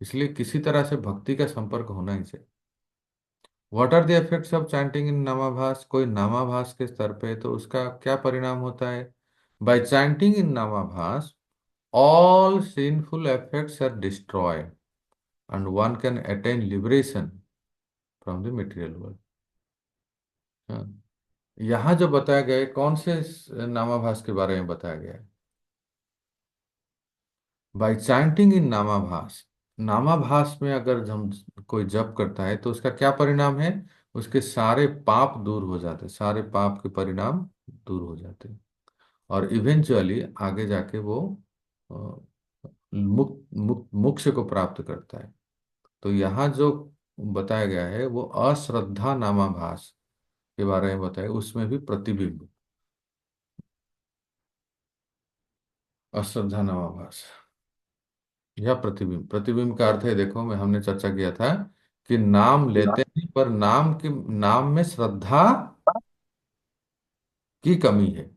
इसलिए किसी तरह से भक्ति का संपर्क होना ही चाहिए। What are the effects of chanting in namabhasa? कोई नामाभास के स्तर पे तो उसका क्या परिणाम होता है? By chanting in namabhasa all sinful effects are destroyed and one can attain liberation from the material world। हाँ, यहाँ जो बताया गया है, कौन से नामाभास के बारे में बताया गया है? By chanting in नामाभास। नामाभास में अगर हम कोई जप करता है तो उसका क्या परिणाम है? उसके सारे पाप दूर हो जाते हैं, सारे पाप के परिणाम दूर हो जाते हैं, और इवेंचुअली आगे जाके वो अ, मुक्त मुक्त मोक्ष को प्राप्त करता है। तो यहाँ जो बताया गया है वो अश्रद्धा नामाभास के बारे में बताया, उसमें भी प्रतिबिंब, अश्रद्धा नामाभास या प्रतिबिंब। प्रतिबिंब का अर्थ है, देखो मैं हमने चर्चा किया था कि नाम लेते हैं पर नाम में श्रद्धा की कमी है,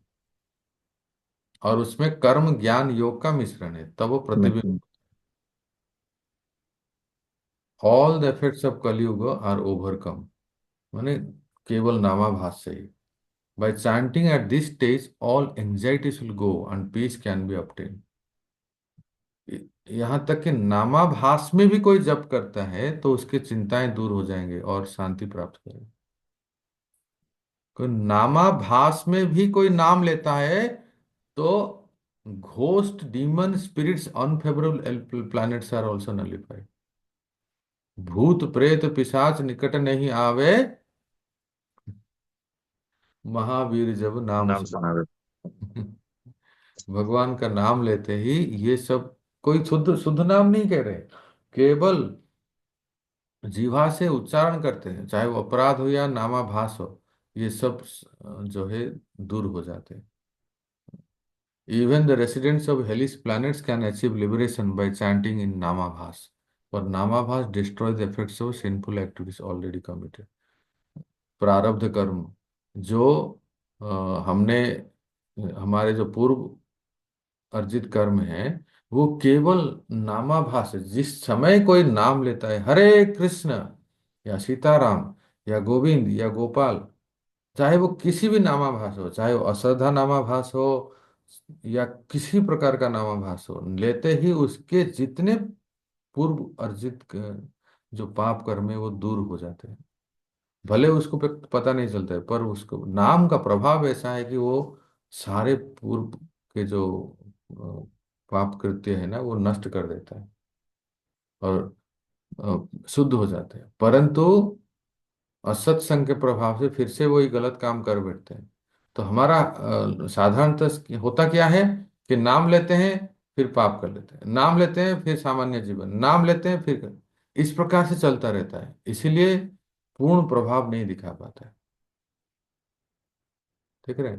और उसमें कर्म ज्ञान योग का मिश्रण है, तब वो प्रतिबिंब। All the effects of Kaliyuga are overcome, माने केवल नामाभास से ही। By chanting at this stage all anxieties will go and peace can be obtained। यहाँ तक कि नामाभास में भी कोई जप करता है तो उसकी चिंताएं दूर हो जाएंगे और शांति प्राप्त करेंगे। कोई नामाभास में भी कोई नाम लेता है तो ghost, demon, spirits, unfavourable planets are also nullified. भूत प्रेत पिशाच निकट नहीं आवे, महावीर जब नाम नाम सुनावे। सुनावे। भगवान का नाम लेते ही ये सब, कोई शुद्ध शुद्ध नाम नहीं कह रहे, केवल जीवा से उच्चारण करते हैं, चाहे वो अपराध हो या नामाभास हो, ये सब जो है दूर हो जाते हैं। Even the residents of hellish planets can achieve liberation by chanting in namabhasa, और namabhasa destroy the effects of sinful activities already committed. प्रारब्ध कर्म जो अ, हमने हमारे जो पूर्व अर्जित कर्म है, वो केवल नामाभास है। जिस समय कोई नाम लेता है, हरे कृष्ण या सीताराम या गोविंद या गोपाल, चाहे वो किसी भी नामाभास हो, चाहे वो अश्रद्धा नामाभास हो या किसी प्रकार का नामाभास हो, लेते ही उसके जितने पूर्व अर्जित जो पाप कर्म है वो दूर हो जाते हैं। भले उसको पता नहीं चलता है, पर उसको नाम का प्रभाव ऐसा है कि वो सारे पूर्व के जो अ, पाप कृत्य है ना वो नष्ट कर देता है, और शुद्ध हो जाते हैं। परंतु असत्संग के प्रभाव से फिर से वही गलत काम कर बैठते हैं। तो हमारा साधारणतः होता क्या है कि नाम लेते हैं फिर पाप कर लेते हैं, नाम लेते हैं फिर सामान्य जीवन, नाम लेते हैं फिर इस प्रकार से चलता रहता है, इसीलिए पूर्ण प्रभाव नहीं दिखा पाता है। ठीक है।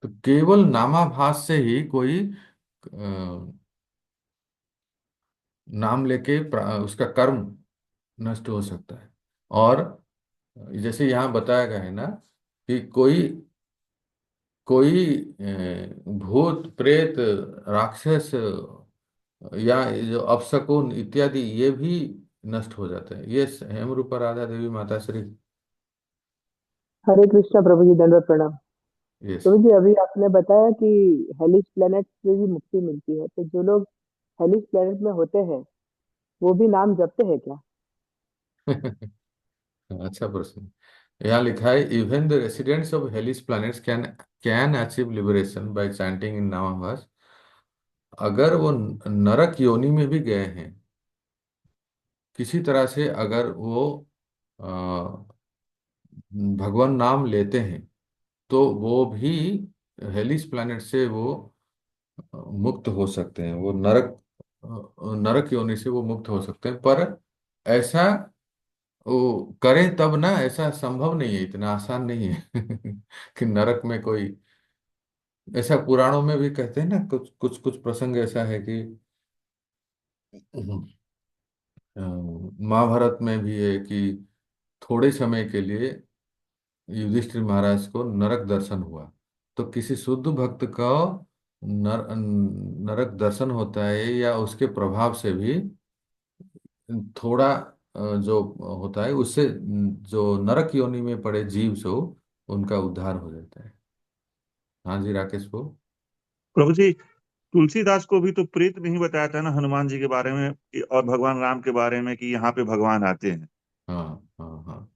तो केवल नामाभास से ही कोई नाम लेके उसका कर्म नष्ट हो सकता है। और जैसे यहाँ बताया गया है ना कि कोई कोई भूत प्रेत राक्षस या ये जो अपशकुन इत्यादि ये भी नष्ट हो जाते हैं। ये हेमरूपा राधा देवी माता श्री। हरे कृष्णा प्रभु जी, दंडवत प्रणाम। यस। प्रभु जी, अभी आपने बताया कि हेलिस प्लेनेट से भी मुक्ति मिलती है, तो जो लोग हेलिस प्लेनेट में होते हैं वो भी नाम जपते हैं क्या? अच्छा प्रश्न। यहाँ लिखा है even the residents of hellish planets can can achieve liberation by chanting in namabhasa. अगर वो नरक योनि में भी गए हैं किसी तरह से, अगर वो अ, भगवान नाम लेते हैं, तो वो भी हेलिस प्लैनेट से वो मुक्त हो सकते हैं। वो नरक योनि से वो मुक्त हो सकते हैं। पर ऐसा वो करें तब ना, ऐसा संभव नहीं है, इतना आसान नहीं है कि नरक में कोई, ऐसा पुराणों में भी कहते हैं ना, कुछ कुछ कुछ प्रसंग ऐसा है कि महाभारत में भी है कि थोड़े समय के लिए युधिष्ठिर महाराज को नरक दर्शन हुआ। तो किसी शुद्ध भक्त का नरक दर्शन होता है, या उसके प्रभाव से भी थोड़ा जो होता है उससे, जो नरक योनि में पड़े जीव से उनका उद्धार हो जाता है। हाँ जी राकेश को। प्रभु जी, तुलसीदास को भी तो प्रेत में ही बताया था ना हनुमान जी के बारे में और भगवान राम के बारे में कि यहाँ पे भगवान आते हैं। हाँ हाँ हाँ।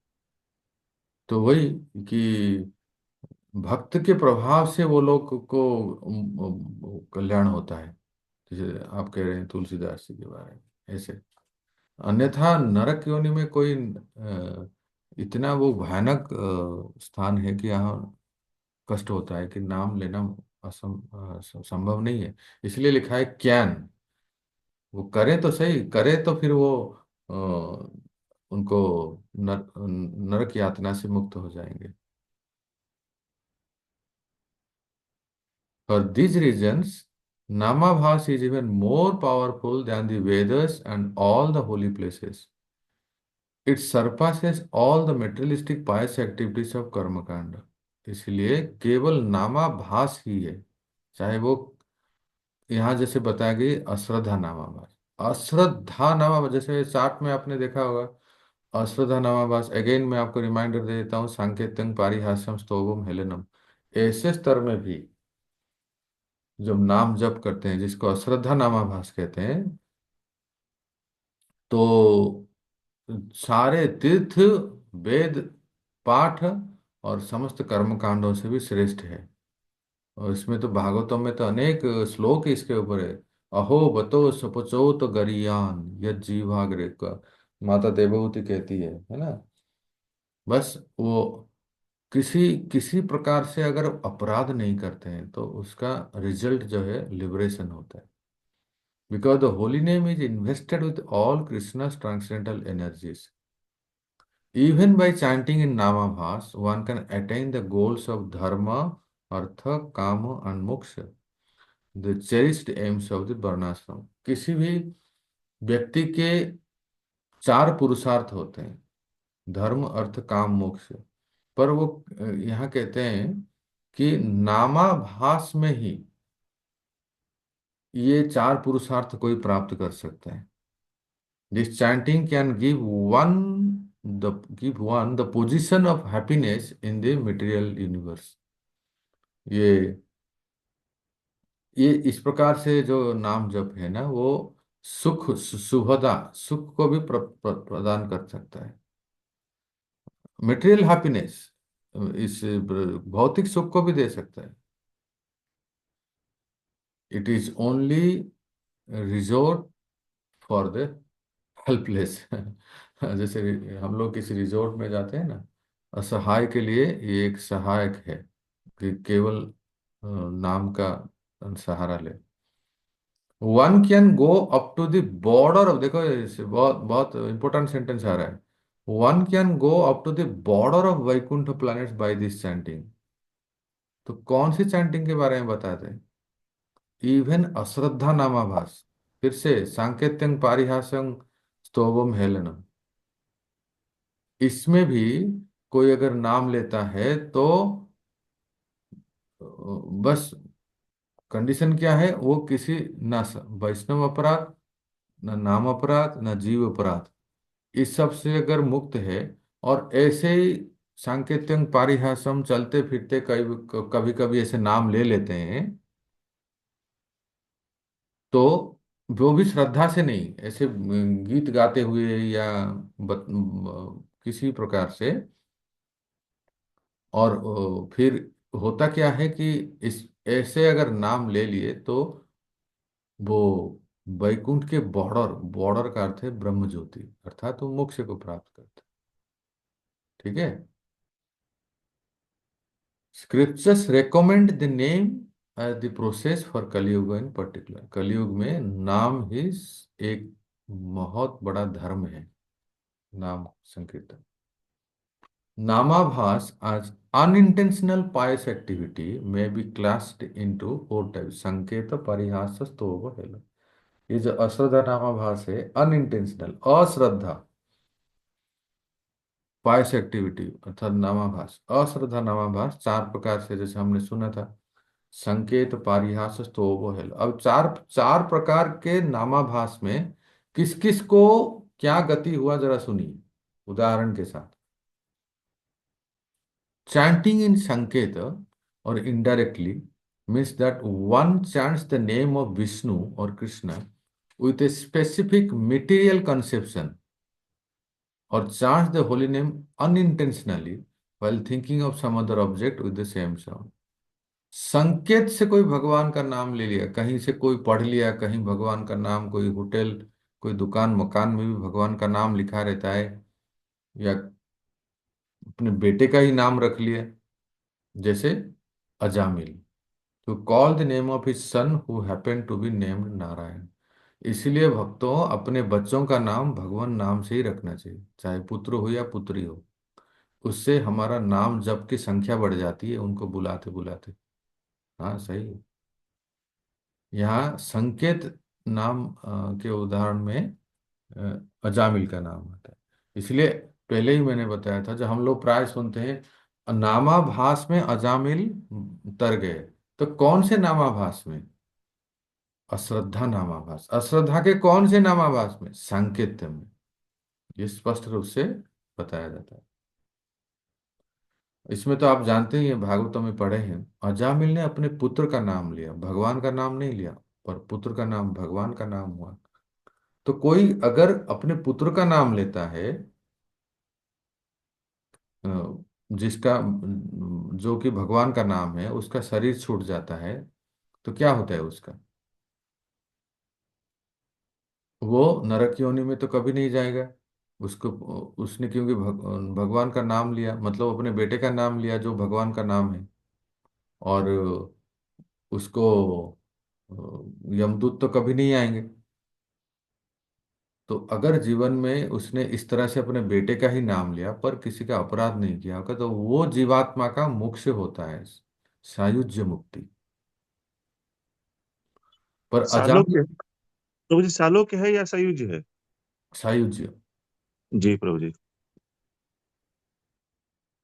तो वही कि भक्त के प्रभाव से वो लोग को कल्याण होता है, जैसे आप कह रहे हैं तुलसीदास जी के बारे में ऐसे। अन्यथा नरक योनि में कोई इतना वो भयानक स्थान है कि यहाँ कष्ट होता है कि नाम लेना संभव नहीं है। इसलिए लिखा है कैन। वो करें तो सही, करे तो फिर वो अ, उनको नरक यातना से मुक्त हो जाएंगे। For these reasons, Namabhas is even more powerful than the Vedas and all the holy places. It surpasses all the materialistic pious activities of कर्म कांड। इसलिए केवल नामाभास ही है, चाहे वो यहाँ जैसे बताया गई अश्रद्धा नामाभास। अश्रद्धा नामाभास जैसे चार्ट में आपने देखा होगा, अश्रद्धा नामाभास। अगेन मैं आपको रिमाइंडर दे देता हूँ, सांकेत्यं पारिहास्यम स्तोभम हेलेनम। ऐसे स्तर में भी जब नाम जप करते हैं, जिसको अश्रद्धा नामाभास कहते हैं, तो सारे तीर्थ, वेद पाठ और समस्त कर्म कांडों से भी श्रेष्ठ है। और इसमें तो भागवतों में तो अनेक श्लोक इसके ऊपर है। अहो बतो सपचो तो गरियान यद जीवाग्रे का, माता देवहूति कहती है ना। बस वो किसी किसी प्रकार से अगर अपराध नहीं करते हैं तो उसका रिजल्ट जो है लिबरेशन होता है। Because the holy name is invested with all Krishna's transcendental energies. Even by chanting in Namabhas, one can attain the goals of dharma, artha, kama and moksha, the cherished aims of the varnashram. किसी भी व्यक्ति के चार पुरुषार्थ होते हैं, धर्म अर्थ काम मोक्ष। पर वो यहाँ कहते हैं कि नामाभास में ही ये चार पुरुषार्थ कोई प्राप्त कर सकता है। This chanting can give one the position of happiness in the material universe. ये ये इस प्रकार से जो नाम जप है ना, वो सुखदा सुख को भी प्रदान कर सकता है। मटेरियल हैप्पीनेस, इस भौतिक सुख को भी दे सकता है। It is only resort for the helpless. जैसे हम लोग किसी रिजोर्ट में जाते हैं ना, असहाय के लिए ये एक सहायक है कि केवल नाम का सहारा ले। One can go up to the border of, देखो इसे बहुत बहुत इंपॉर्टेंट सेंटेंस आ रहा है। One can go up to the border of Vaikuntha planets by this chanting. तो कौन सी चैंटिंग के बारे में बताते हैं? इवन अश्रद्धा नामाभास, फिर से सांकेत्यं पारिहासं स्तोभम हेलनम, इसमें भी कोई अगर नाम लेता है तो बस कंडीशन क्या है, वो किसी ना वैष्णव अपराध, ना नाम अपराध, ना जीव अपराध, इस सब से अगर मुक्त है, और ऐसे ही सांकेत्यं पारिहासम चलते फिरते कभी कभी ऐसे नाम ले लेते हैं, तो वो भी श्रद्धा से नहीं, ऐसे गीत गाते हुए या किसी प्रकार से। और फिर होता क्या है कि इस ऐसे अगर नाम ले लिए तो वो वैकुंठ के बॉर्डर, बॉर्डर का अर्थ है ब्रह्म ज्योति, अर्थात वो मोक्ष को प्राप्त करते। ठीक है। Scriptures recommend the name as the process for Kaliyuga in particular. कलयुग में नाम ही एक बहुत बड़ा धर्म है, नाम संकीर्तन। नामाभास as unintentional pious activity may be classed into four types: संकेत, परिहास, स्तोभ, हेल। ये जो अश्रद्धा नामाभास है, अनइंटेंशनल, अश्रद्धा पायस एक्टिविटी अर्थात नामाभास, अश्रद्धा नामाभास चार प्रकार से, जैसे हमने सुना था, संकेत, पारिहास, स्तोभ, हेल। अब चार चार प्रकार के नामाभास में किस किस को क्या गति हुआ जरा सुनिए उदाहरण के साथ। Chanting in Sanketa or indirectly means that one chants the name of Vishnu or Krishna with a specific material conception, or chants the holy name unintentionally while thinking of some other object with the same sound. संकेत से कोई भगवान का नाम ले लिया, कहीं से कोई पढ़ लिया, कहीं भगवान का नाम, कोई होटल, कोई दुकान मकान में भी भगवान का नाम लिखा रहता है, या अपने बेटे का ही नाम रख लिया, जैसे Ajamil, to call the name of his son who happened to be named Narayan. इसलिए भक्तों, अपने बच्चों का नाम भगवान नाम से ही रखना चाहिए, चाहे पुत्र हो या पुत्री हो। उससे हमारा नाम जप की संख्या बढ़ जाती है उनको बुलाते बुलाते। हाँ सही है। यहाँ संकेत नाम के उदाहरण में अजामिल का नाम आता है। इसलिए पहले ही मैंने बताया था, जब हम लोग प्राय सुनते हैं नामाभास में अजामिल तर गए, तो कौन से नामाभास में? अश्रद्धा नामाभास। अश्रद्धा के कौन से नामाभास में? सांकेत्य में। ये स्पष्ट रूप से बताया जाता है। इसमें तो आप जानते ही हैं, भागवतों में पढ़े हैं, अजामिल ने अपने पुत्र का नाम लिया, भगवान का नाम नहीं लिया, पर पुत्र का नाम भगवान का नाम हुआ। तो कोई अगर अपने पुत्र का नाम लेता है, जिसका जो कि भगवान का नाम है, उसका शरीर छूट जाता है, तो क्या होता है उसका? वो नरक योनि में तो कभी नहीं जाएगा। उसको, उसने क्योंकि भगवान का नाम लिया, मतलब अपने बेटे का नाम लिया जो भगवान का नाम है, और उसको यमदूत तो कभी नहीं आएंगे। तो अगर जीवन में उसने इस तरह से अपने बेटे का ही नाम लिया पर किसी का अपराध नहीं किया होगा, तो वो जीवात्मा का मोक्ष होता है, सायुज्य मुक्ति। पर सालों अजामिल, के प्रभु जी, सालों के है या सयुज है? सायुज्य। जी प्रभु जी।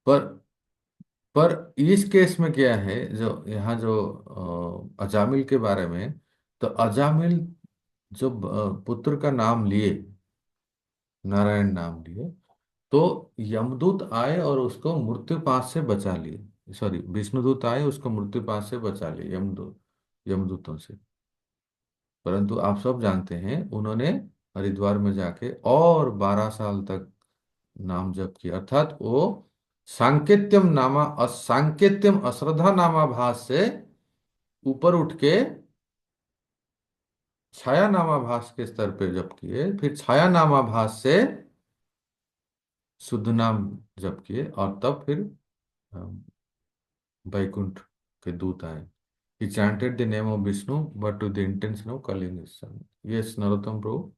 पर पर इस केस में क्या है, जो यहाँ जो अजामिल के बारे में, तो अजामिल जो पुत्र का नाम लिए, नारायण नाम लिए, तो यमदूत आए और उसको मृत्यु पाश से बचा लिए, सॉरी विष्णुदूत आए उसको मृत्यु पाश से बचा लिए, यमदूतों से। परंतु आप सब जानते हैं, उन्होंने हरिद्वार में जाके और 12 साल तक नाम जप किया, अर्थात वो सांकेत्यम अश्रद्धा नामाभास से ऊपर उठ के छाया नामाभास के स्तर पे जप किए, फिर छाया नामाभास से शुद्ध नाम जप किए, और तब फिर वैकुंठ के दूत आए। He chanted the name of Vishnu, but to the intention of calling his son. Yes, Narottam Prabhu.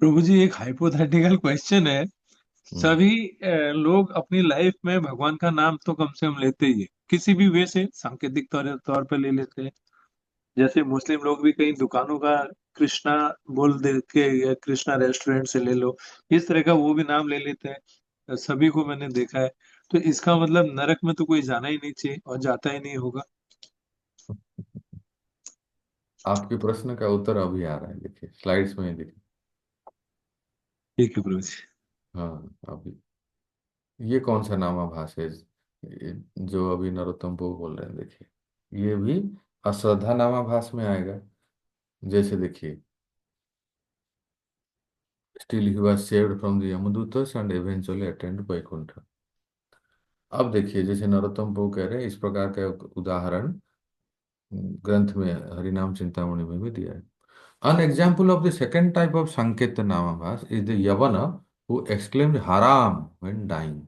प्रभु जी, एक हाइपोथेटिकल क्वेश्चन है। हम्म। सभी लोग अपनी लाइफ में भगवान का नाम तो कम से कम लेते ही है, किसी भी वे से सांकेतिक तौर पे ले लेते हैं। जैसे मुस्लिम लोग भी कई दुकानों का कृष्णा बोल दे के, या कृष्णा रेस्टोरेंट से ले लो, इस तरह का वो भी नाम ले लेते हैं। सभी को मैंने देखा है। तो इसका मतलब नरक में तो कोई जाना ही नहीं चाहिए और जाता ही नहीं होगा। आपके प्रश्न का उत्तर अभी आ रहा है, देखिए स्लाइड्स में ही देखिए। ठीक है प्रभु जी। हाँ, अभी ये कौन सा नामाभास है जो अभी नरोत्तम प्रभु बोल रहे हैं, देखिए। ये भी अश्रद्धा नामाभास में आएगा। जैसे देखिए, still he was saved from the Yamadutas and eventually attend Vaikuntha. अब देखिए, जैसे नरोत्तम प्रभु कह रहे हैं, इस प्रकार का एक उदाहरण ग्रंथ में हरिनाम चिंतामणि में भी दिया है। An example of the second type of Sanketa Namabhas is the Yavana who exclaimed Haram when dying.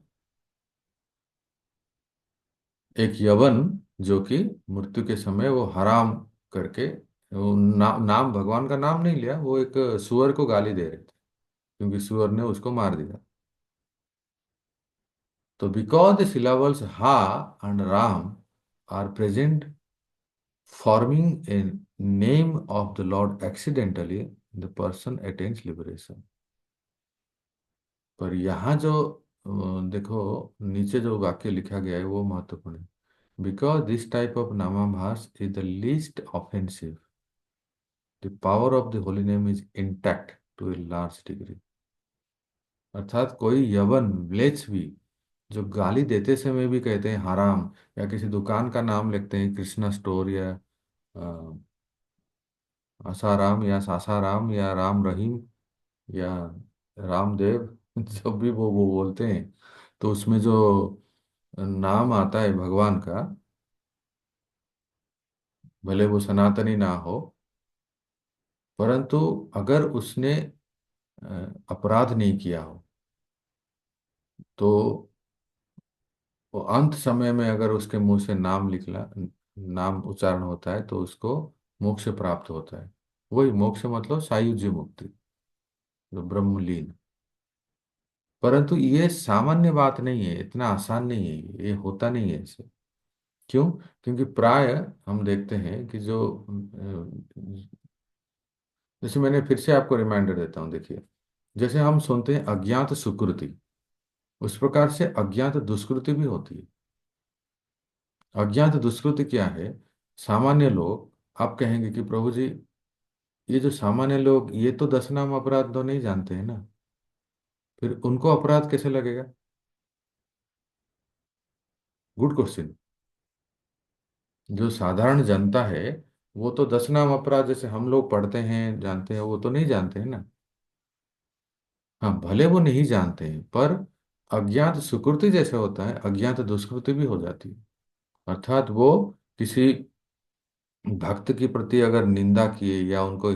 एक यवन जो कि मृत्यु के समय वो हराम करके, वो नाम भगवान का नाम नहीं लिया, वो एक सुअर को गाली दे रहे थे क्योंकि सुअर ने उसको मार दिया। तो because the syllables Ha and Ram are present forming a name of the Lord accidentally, the person attains liberation. पर यहाँ जो देखो नीचे जो वाक्य लिखा गया है वो महत्वपूर्ण है। Because this type of namabhasa is the least offensive, the power of the holy name is intact to a large degree. अर्थात कोई यवन म्लेच्छ भी जो गाली देते समय भी कहते हैं हराम, या किसी दुकान का नाम लिखते हैं कृष्णा स्टोर या आसाराम या सासाराम या राम रहीम या रामदेव, जब भी वो बोलते हैं तो उसमें जो नाम आता है भगवान का, भले वो सनातनी ना हो, परंतु अगर उसने अपराध नहीं किया हो तो वो अंत समय में अगर उसके मुंह से नाम निकला, नाम उच्चारण होता है तो उसको मोक्ष प्राप्त होता है। वही मोक्ष मतलब सायुज्य मुक्ति, जो ब्रह्मलीन। परंतु ये सामान्य बात नहीं है, इतना आसान नहीं है, ये होता नहीं है ऐसे। क्यों? क्योंकि प्राय हम देखते हैं कि जो जैसे मैंने फिर से आपको रिमाइंडर देता हूं, देखिए जैसे हम सुनते हैं अज्ञात सुकृति, उस प्रकार से अज्ञात दुष्कृति भी होती है। अज्ञात दुष्कृति क्या है? सामान्य लोग, आप कहेंगे कि प्रभु जी ये जो सामान्य लोग ये तो 10 नाम अपराध तो नहीं जानते हैं ना, फिर उनको अपराध कैसे लगेगा? Good question. जो साधारण जनता है वो तो 10 नाम अपराध जैसे हम लोग पढ़ते हैं जानते हैं, वो तो नहीं जानते हैं ना। हाँ, भले वो नहीं जानते हैं, पर अज्ञात सुकृति जैसे होता है अज्ञात दुष्कृति भी हो जाती है। अर्थात वो किसी भक्त के प्रति अगर निंदा किए या उनको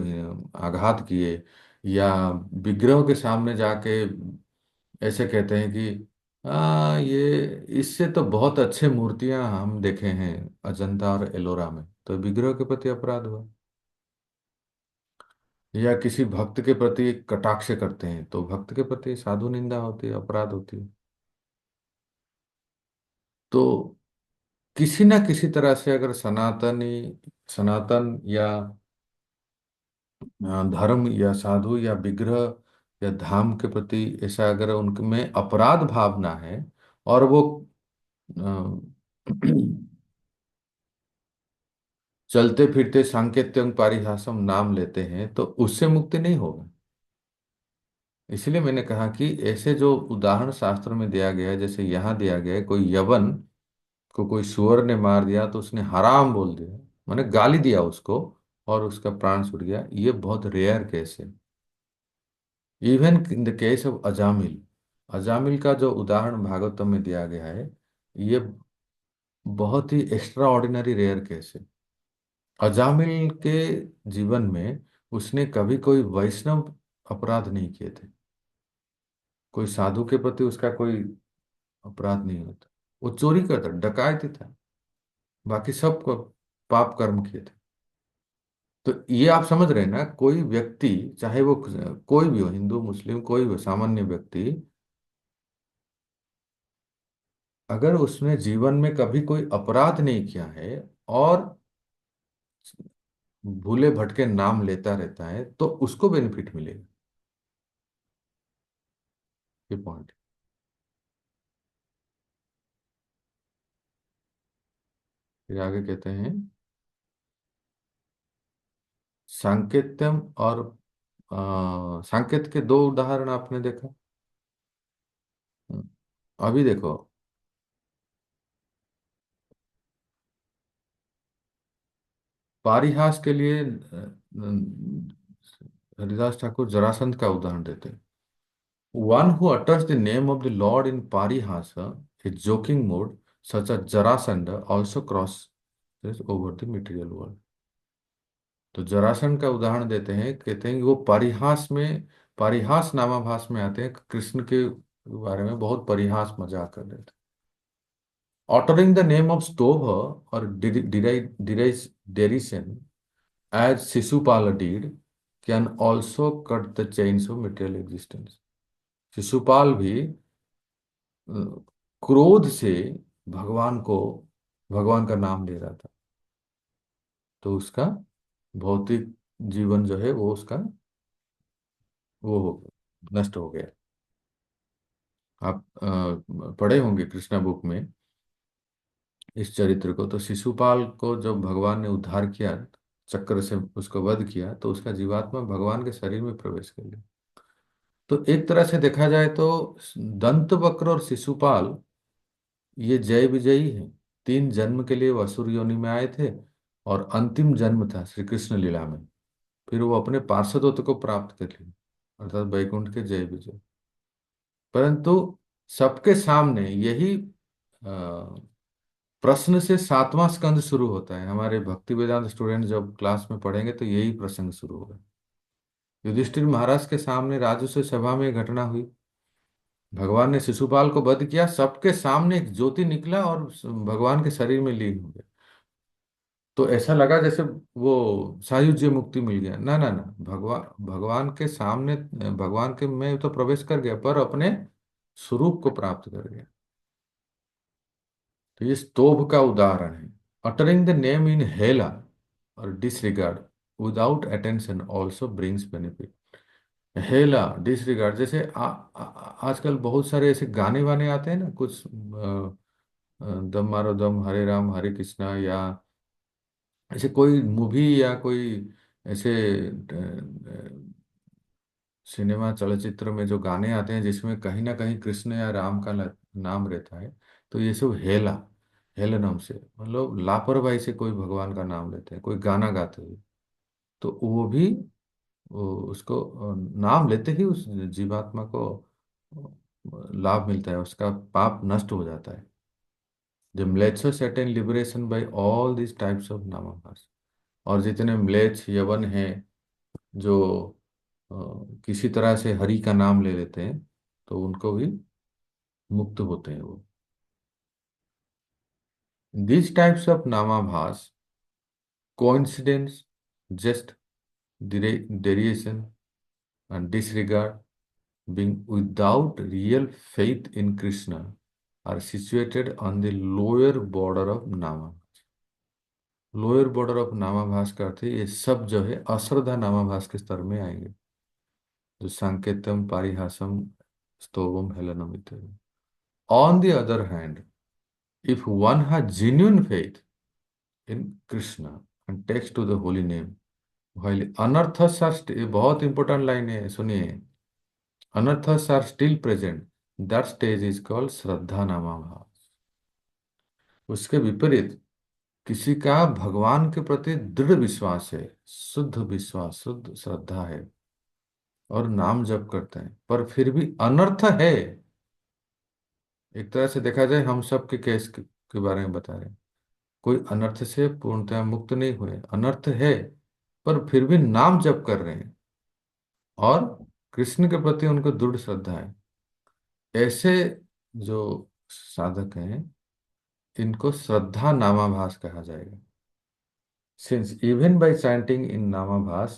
आघात किए, या विग्रह के सामने जाके ऐसे कहते हैं कि ये इससे तो बहुत अच्छे मूर्तियां हम देखे हैं अजंता और एलोरा में, तो विग्रह के प्रति अपराध हुआ। या किसी भक्त के प्रति कटाक्ष करते हैं तो भक्त के प्रति साधु निंदा होती है, अपराध होती है। तो किसी ना किसी तरह से अगर सनातन या धर्म या साधु या विग्रह या धाम के प्रति ऐसा अगर उनमें अपराध भावना है और वो अ, चलते फिरते सांकेत्यम पारिहासम नाम लेते हैं तो उससे मुक्ति नहीं होगा। इसलिए मैंने कहा कि ऐसे जो उदाहरण शास्त्र में दिया गया है, जैसे यहाँ दिया गया है, कोई यवन को कोई सुअर ने मार दिया तो उसने हराम बोल दिया, माने गाली दिया उसको, और उसका प्राण छूट गया, ये बहुत रेयर केस है। Even in the case of Ajamil, Ajamil का जो उदाहरण भागवतम में दिया गया है, ये बहुत ही एक्स्ट्रा ऑर्डिनरी रेयर केस है। अजामिल के जीवन में उसने कभी कोई वैष्णव अपराध नहीं किए थे, कोई साधु के प्रति उसका कोई अपराध नहीं होता। वो चोरी करता, डकायती था, बाकी सब को पाप कर्म किए थे। तो ये आप समझ रहे हैं ना, कोई व्यक्ति चाहे वो कोई भी हो, हिंदू मुस्लिम कोई भी हो, सामान्य व्यक्ति, अगर उसने जीवन में कभी कोई अपराध नहीं किया है और भूले भटके नाम लेता रहता है तो उसको बेनिफिट मिलेगा। ये पॉइंट। फिर आगे कहते हैं सांकेत्यम और सांकेत के दो उदाहरण आपने देखा। अभी देखो, पारिहास के लिए हरिदास ठाकुर जरासंध का उदाहरण देते हैं। One who utters the name of the Lord in parihasa a joking mode such a Jarasandha also cross over the material world. तो जरासंध का उदाहरण देते हैं, कहते हैं कि वो परिहास में, परिहास नामाभास में आते हैं, कृष्ण के बारे में बहुत परिहास मजाक कर रहे थे। Uttering the name of Stobha or derision as Sisupala did can also cut the chains of material existence. Shishupal भी क्रोध से भगवान को, भगवान का नाम ले रहा था, तो उसका भौतिक जीवन जो है वो उसका वो हो गया, नष्ट हो गया। आप पढ़े होंगे कृष्णा बुक में इस चरित्र को। तो शिशुपाल को जब भगवान ने उद्धार किया, चक्र से उसको वध किया, तो उसका जीवात्मा भगवान के शरीर में प्रवेश कर गया। तो एक तरह से देखा जाए तो दंत वक्र और शिशुपाल ये जय विजयी हैं। 3 जन्म के लिए वो असुर योनि में आए थे और अंतिम जन्म था श्री कृष्ण लीला में, फिर वो अपने पार्षदत्व को प्राप्त कर लिए, अर्थात वैकुंठ के जय विजय। परंतु सबके सामने यही प्रश्न से 7वां स्कंद शुरू होता है। हमारे भक्ति वेदांत स्टूडेंट जब क्लास में पढ़ेंगे तो यही प्रसंग शुरू होगा। युधिष्ठिर महाराज के सामने राजसूय सभा में घटना हुई, भगवान ने शिशुपाल को वध किया, सबके सामने एक ज्योति निकला और भगवान के शरीर में लीन हो गया। तो ऐसा लगा जैसे वो सायुज्य मुक्ति मिल गया। ना ना ना, भगवान भगवान के सामने, भगवान के में तो प्रवेश कर गया पर अपने स्वरूप को प्राप्त कर गया। तो ये स्तोभ का उदाहरण है। Uttering the name in hela और disregard without attention also brings benefit. हेला, डिसरिगार्ड, जैसे आजकल बहुत सारे ऐसे गाने वाने आते हैं ना, कुछ दम मारो दम, हरे राम हरे कृष्णा, या ऐसे कोई मूवी या कोई ऐसे सिनेमा चलचित्र में जो गाने आते हैं जिसमें कहीं ना कहीं कृष्ण या राम का नाम रहता है, तो ये सब हेला, हेलनम से मतलब लापरवाही से कोई भगवान का नाम लेते हैं, कोई गाना गाते हुए, तो वो भी उसको नाम लेते ही उस जीवात्मा को लाभ मिलता है, उसका पाप नष्ट हो जाता है। The mlechas attain liberation by all these types of नामाभास। और जितने म्लेच्छ यवन हैं जो अ, किसी तरह से हरि का नाम ले लेते हैं, तो उनको भी मुक्त होते हैं वो। These types of नामाभास, coincidence, just derivation and disregard, being without real faith in Krishna, are situated on the lower border of namabhasa. Lower border of नामाभास का अर्थ है ये सब जो है अश्रद्धा नामाभास के स्तर में आएंगे, जो सांकेतम, पारिहासम, स्तोभम, हेलनम इत्यादि। On the other hand, if one has genuine faith in Krishna and takes to the holy name, while anarthas are, बहुत इंपॉर्टेंट लाइन है, सुनिए, anarthas are still present, that stage is called shraddha namabhasa. उसके विपरीत किसी का भगवान के प्रति दृढ़ विश्वास है, शुद्ध विश्वास, शुद्ध श्रद्धा है और नाम जप करते हैं, पर फिर भी अनर्थ है। एक तरह से देखा जाए हम सब के केस के बारे में बता रहे हैं, कोई अनर्थ से पूर्णतः मुक्त नहीं हुए, अनर्थ है पर फिर भी नाम जप कर रहे हैं और कृष्ण के प्रति उनको दृढ़ श्रद्धा है। ऐसे जो साधक हैं इनको श्रद्धा नामाभास कहा जाएगा। Since even by chanting in Namabhas,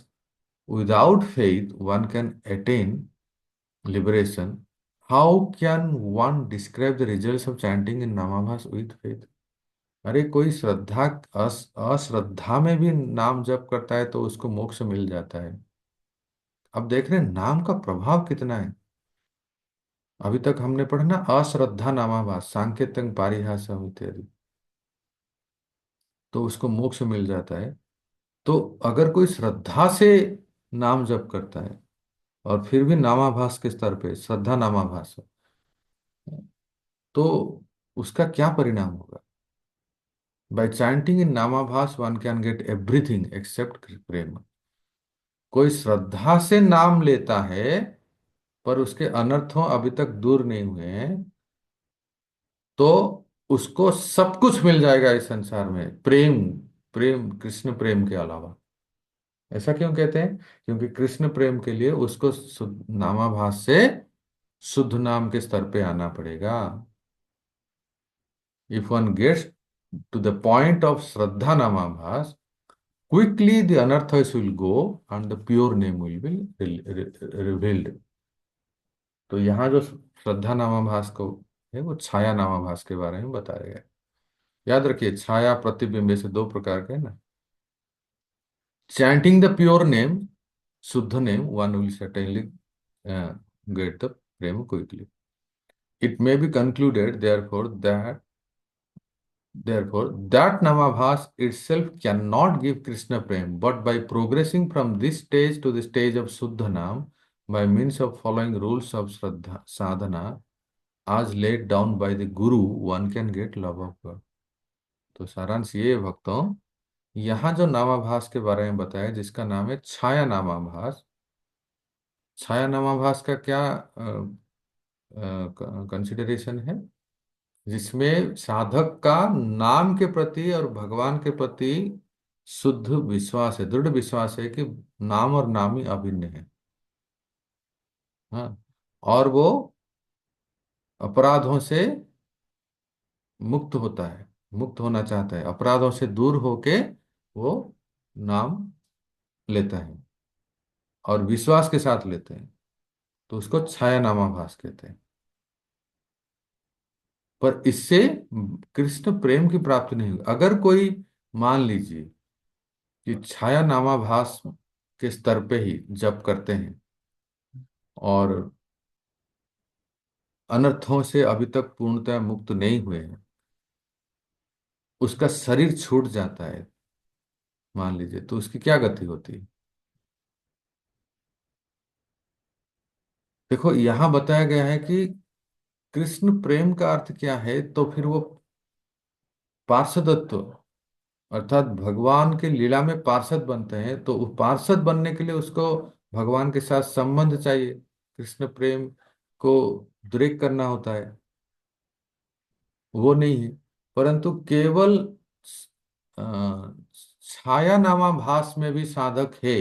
without faith one can attain liberation, how can one describe the results of chanting in Namabhas with faith? अरे कोई श्रद्धा अश्रद्धा में भी नाम जप करता है तो उसको मोक्ष मिल जाता है। अब देख रहे हैं नाम का प्रभाव कितना है। अभी तक हमने पढ़ा ना, अश्रद्धा नामाभास, सांकेतन, पारिहासम इत्यादि, तो उसको मोक्ष मिल जाता है। तो अगर कोई श्रद्धा से नाम जप करता है और फिर भी नामाभास के स्तर पे श्रद्धा नामाभास है, तो उसका क्या परिणाम होगा। By chanting in namabhasa one can get everything except prema. कोई श्रद्धा से नाम लेता है पर उसके अनर्थों अभी तक दूर नहीं हुए हैं, तो उसको सब कुछ मिल जाएगा इस संसार में, प्रेम, प्रेम कृष्ण प्रेम के अलावा। ऐसा क्यों कहते हैं? क्योंकि कृष्ण प्रेम के लिए उसको नामाभास से शुद्ध नाम के स्तर पे आना पड़ेगा। If one gets to the point of shraddha namabhasa, quickly the anarthas will go and the pure name will be revealed. तो यहाँ जो श्रद्धा नामाभास को है वो छाया नामाभास के बारे में बताया गया है। याद रखिए, छाया प्रतिबिंब से दो प्रकार के हैं ना। चैंटिंग द प्योर नेम, शुद्ध name, one will certainly get the Prem quickly. It may be concluded, therefore, that Namabhas itself cannot give Krishna Prem, but by progressing from this stage to the stage of Suddhanam, by means of following rules of Shraddha, sadhana, as laid down by the Guru, one can get love of God. तो सारांश ये है भक्तों, यहाँ जो नामाभास के बारे में बताया जिसका नाम है छाया नामाभास, छाया नामाभास का क्या कंसिडरेशन है? जिसमें साधक का नाम के प्रति और भगवान के प्रति शुद्ध विश्वास है, दृढ़ विश्वास है कि नाम और नाम ही अभिन्न है। हाँ, और वो अपराधों से मुक्त होता है, मुक्त होना चाहता है, अपराधों से दूर होके वो नाम लेता है और विश्वास के साथ लेते हैं, तो उसको छाया नामाभास कहते हैं। पर इससे कृष्ण प्रेम की प्राप्ति नहीं होगी। अगर कोई मान लीजिए कि छाया नामाभास के स्तर पे ही जप करते हैं और अनर्थों से अभी तक पूर्णतः मुक्त नहीं हुए हैं, उसका शरीर छूट जाता है मान लीजिए, तो उसकी क्या गति होती है? देखो, यहां बताया गया है कि कृष्ण प्रेम का अर्थ क्या है, तो फिर वो पार्षदत्व, अर्थात भगवान के लीला में पार्षद बनते हैं, तो वो पार्षद बनने के लिए उसको भगवान के साथ संबंध चाहिए, कृष्ण प्रेम को उद्रेक करना होता है, वो नहीं है। परंतु केवल अ, छाया नामाभास में भी साधक है।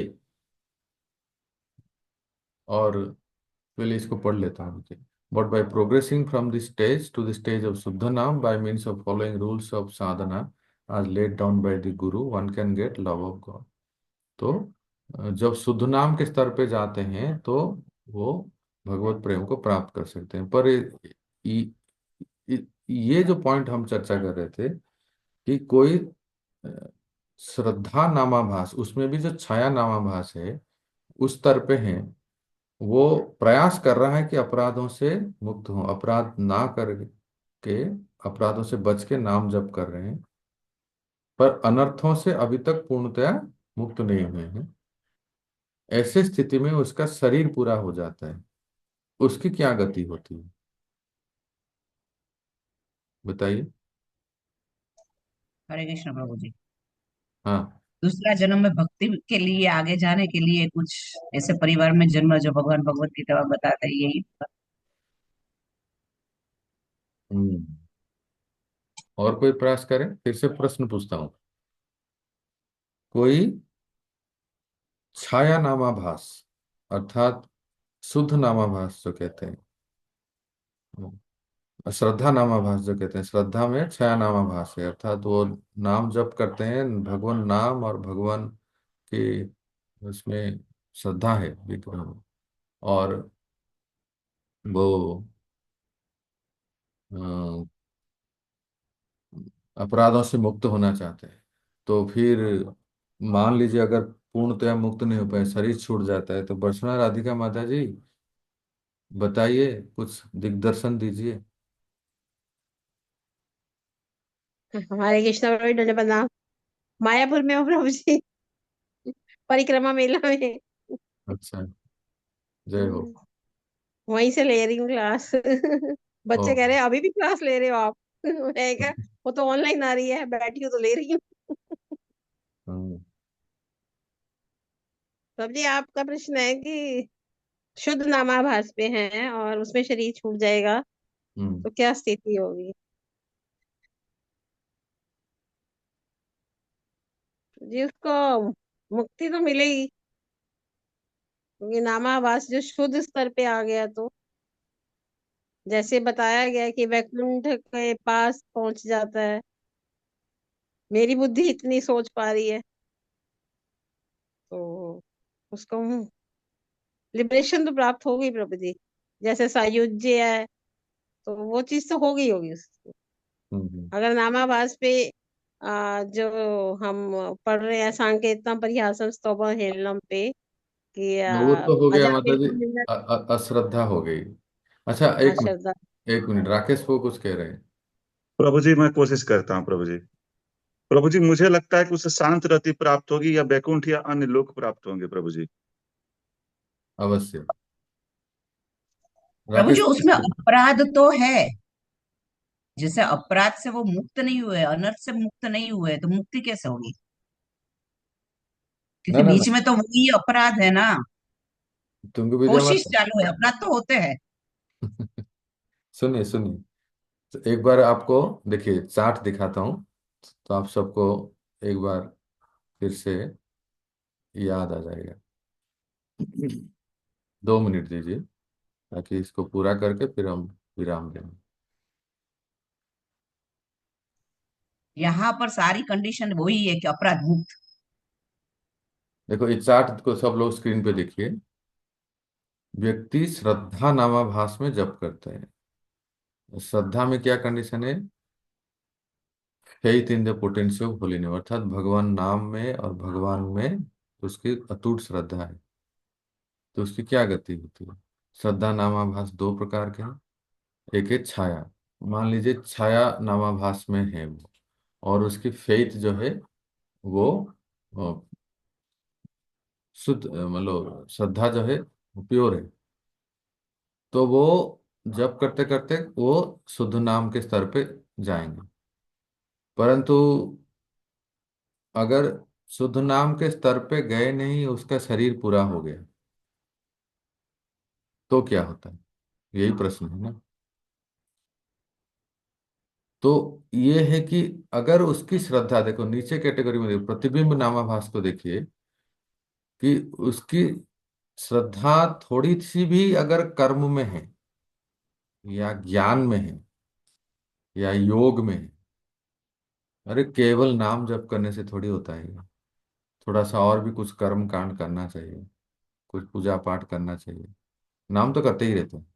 और पहले इसको पढ़ लेता हूँ। But by progressing from the stage to the stage of shuddha naam by means of following rules of sadhana as laid down by the guru, one can get love of God। तो जब शुद्ध नाम के स्तर पे जाते हैं तो वो भगवत प्रेम को प्राप्त कर सकते हैं। पर ये जो पॉइंट हम चर्चा कर रहे थे कि कोई श्रद्धा नामाभास, उसमें भी जो छाया नामाभास है उस स्तर पे है, वो प्रयास कर रहा है कि अपराधों से मुक्त हो, अपराध ना करके, अपराधों से बच के नाम जप कर रहे हैं, पर अनर्थों से अभी तक पूर्णतया मुक्त नहीं हुए हैं। ऐसे स्थिति में उसका शरीर पूरा हो जाता है, उसकी क्या गति होती है बताइए। हरे कृष्ण प्रभु जी। हाँ। दूसरा जन्म में भक्ति के लिए आगे जाने के लिए कुछ ऐसे परिवार में जन्म जो भगवान भगवत गीता में बताते हैं, यही। हम्म। और कोई प्रयास करें, फिर से प्रश्न पूछता हूं। कोई छाया नामाभास अर्थात शुद्ध नामाभास जो कहते हैं, श्रद्धा नामाभास जो कहते हैं, श्रद्धा में छाया नामाभास है, अर्थात वो नाम जप करते हैं, भगवान नाम और भगवान की उसमें श्रद्धा है विग्रह में, और वो अ, अपराधों से मुक्त होना चाहते हैं। तो फिर मान लीजिए अगर पूर्णतया मुक्त नहीं हो पाए, शरीर छूट जाता है, तो बरसना राधिका माता जी बताइए, कुछ दिग्दर्शन दीजिए। हरे कृष्ण प्रभु, दंड प्रणाम। मायापुर में हो प्रभु जी, परिक्रमा मेला में। अच्छा, जय हो। वहीं से ले रही हूँ क्लास। ओ, बच्चे कह रहे हैं अभी भी क्लास ले रहे हो आप। मैं कहा वो तो ऑनलाइन आ रही है, बैठी हूँ तो ले रही हूँ। हम्म, प्रभु जी आपका प्रश्न है कि शुद्ध नामाभास पे हैं और उसमें शरीर छूट जाएगा हम्म। तो क्या स्थिति होगी? जी उसको मुक्ति तो मिलेगी, क्योंकि नामाभास जो शुद्ध स्तर पे आ गया तो जैसे बताया गया कि वैकुंठ के पास पहुंच जाता है। मेरी बुद्धि इतनी सोच पा रही है तो उसको लिबरेशन तो प्राप्त होगी प्रभु जी। जैसे सायुज्य है तो वो चीज तो होगी होगी उसको। हम्म। अगर नामाभास पे जो हम पढ़ रहे हैं सांकेतम परिहासम स्तोभम हेलनम पे कि वो तो हो गया माता जी, अजामिल अश्रद्धा हो गई। अच्छा, एक मिनट, अश्रद्धा। एक मिनट, राकेश वो कुछ कह रहे हैं। प्रभु जी मैं कोशिश करता हूँ प्रभु जी। प्रभु जी मुझे लगता है कि उसे शांत रति प्राप्त होगी या बैकुंठ या अन्य लोक प्राप्त होंगे प्रभु जी। अवश्य। प्रभु जी राकेश उसमें अपराध तो है, जैसे अपराध से वो मुक्त नहीं हुए, अनर्थ से मुक्त नहीं हुए, तो मुक्ति कैसे होगी? ना क्योंकि ना ना, बीच में तो वही अपराध है ना। तुमको विजय कोशिश माता। चालू है, अपराध तो होते हैं। सुनिए सुनिए, तो एक बार आपको देखिए चार्ट दिखाता हूँ, तो आप सबको एक बार फिर से याद आ जाएगा। 2 मिनट दीजिए, ताकि इसको पूरा करके फिर हम विराम देंगे। यहाँ पर सारी कंडीशन वही है कि अपराध मुक्त। देखो इस चार्ट को सब लोग स्क्रीन पे देखिए। व्यक्ति श्रद्धा नामाभास में जप करते हैं। श्रद्धा में क्या कंडीशन है? Faith in the potency of holy name, अर्थात भगवान नाम में और भगवान में उसकी अटूट श्रद्धा है, तो उसकी क्या गति होती है? श्रद्धा नामाभास दो प्रकार के हैं। एक है छाया। मान लीजिए छाया नामाभास में है वो, और उसकी फेथ जो है वो अ, शुद्ध, मतलब श्रद्धा जो है वो प्योर है, तो वो जप करते करते वो शुद्ध नाम के स्तर पे जाएंगे। परंतु अगर शुद्ध नाम के स्तर पे गए नहीं, उसका शरीर पूरा हो गया, तो क्या होता है? यही प्रश्न है ना। तो ये है कि अगर उसकी श्रद्धा, देखो नीचे कैटेगरी में देखो, प्रतिबिंब नामाभास को देखिए कि उसकी श्रद्धा थोड़ी सी भी अगर कर्म में है या ज्ञान में है या योग में है, अरे केवल नाम जप करने से थोड़ी होता है ये। थोड़ा सा और भी कुछ कर्म कांड करना चाहिए, कुछ पूजा पाठ करना चाहिए। नाम तो करते ही रहते हैं,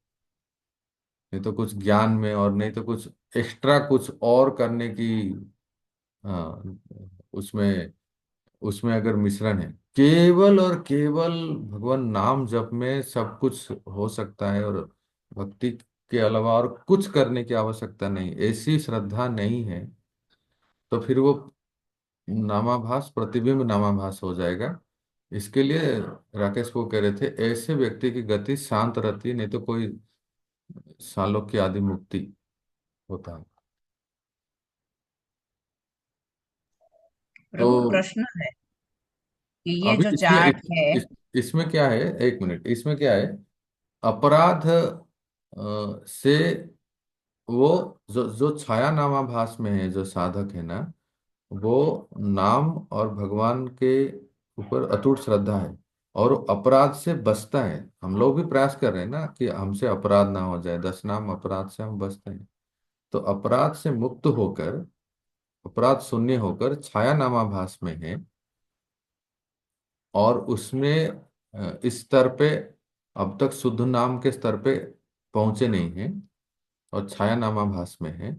नहीं तो कुछ ज्ञान में, और नहीं तो कुछ एक्स्ट्रा कुछ और करने की, हाँ, उसमें उसमें अगर मिश्रण है, केवल और केवल भगवान नाम जप में सब कुछ हो सकता है, और भक्ति के अलावा और कुछ करने की आवश्यकता नहीं, ऐसी श्रद्धा नहीं है, तो फिर वो नामाभास प्रतिबिंब नामाभास हो जाएगा। इसके लिए राकेश को कह रहे थे, ऐसे व्यक्ति की गति शांत रहती है, नहीं तो कोई सालों की आदि मुक्ति होता है। तो प्रभु प्रश्न है कि ये अभी जो इसमें चार्ट है। इसमें क्या है, एक मिनट, इसमें क्या है? अपराध से वो जो जो छाया नामाभास में है, जो साधक है ना, वो नाम और भगवान के ऊपर अटूट श्रद्धा है, और वो अपराध से बचता है। हम लोग भी प्रयास कर रहे हैं ना कि हमसे अपराध ना हो जाए, 10 नाम अपराध से हम बचते हैं। तो अपराध से मुक्त होकर, अपराध शून्य होकर छाया नामाभास में है, और उसमें इस स्तर पे अब तक शुद्ध नाम के स्तर पे पहुंचे नहीं हैं, और छाया नामाभास में है,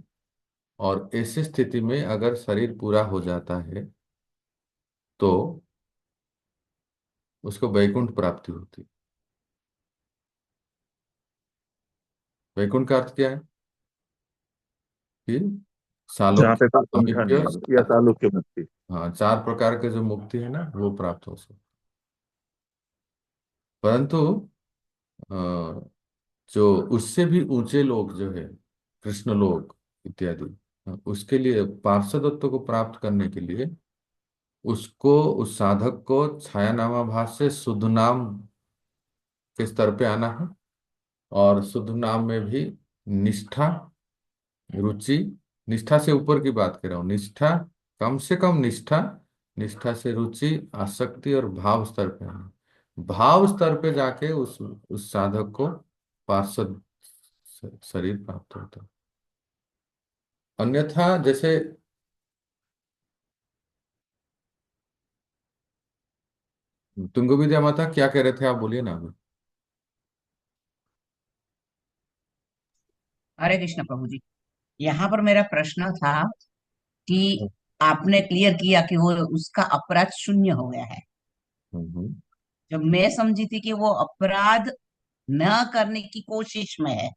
और ऐसी स्थिति में अगर शरीर पूरा हो जाता है तो उसको वैकुंठ प्राप्ति होती है। वैकुंठ का अर्थ क्या है? कि जहाँ सालोक्य, पे वैकुंठ सामीप्य, नहीं या तालुक्य मुक्ति। हाँ, 4 प्रकार के जो मुक्ति है ना, वो प्राप्त हो सकती। परंतु अ, जो उससे भी ऊंचे लोग जो है, कृष्ण लोग, इत्यादि। उसके लिए पार्षदत्व को प्राप्त करने के लिए उसको, उस साधक को छाया नामाभास से शुद्ध नाम के स्तर पे आना है। और शुद्ध नाम में भी निष्ठा, रुचि, निष्ठा से ऊपर की बात कर रहा हूँ, निष्ठा, कम से कम निष्ठा, निष्ठा से रुचि, आसक्ति और भाव स्तर पे आना। भाव स्तर पे जाके उस साधक को पार्षद शरीर प्राप्त होता है। अन्यथा जैसे तुंग विद्या माता क्या कह रहे थे, आप बोलिए ना अभी। हरे कृष्ण प्रभु जी। यहाँ पर मेरा प्रश्न था कि आपने क्लियर किया कि वो उसका अपराध शून्य हो गया है। हम्म। जब मैं समझी थी कि वो अपराध न करने की कोशिश में है,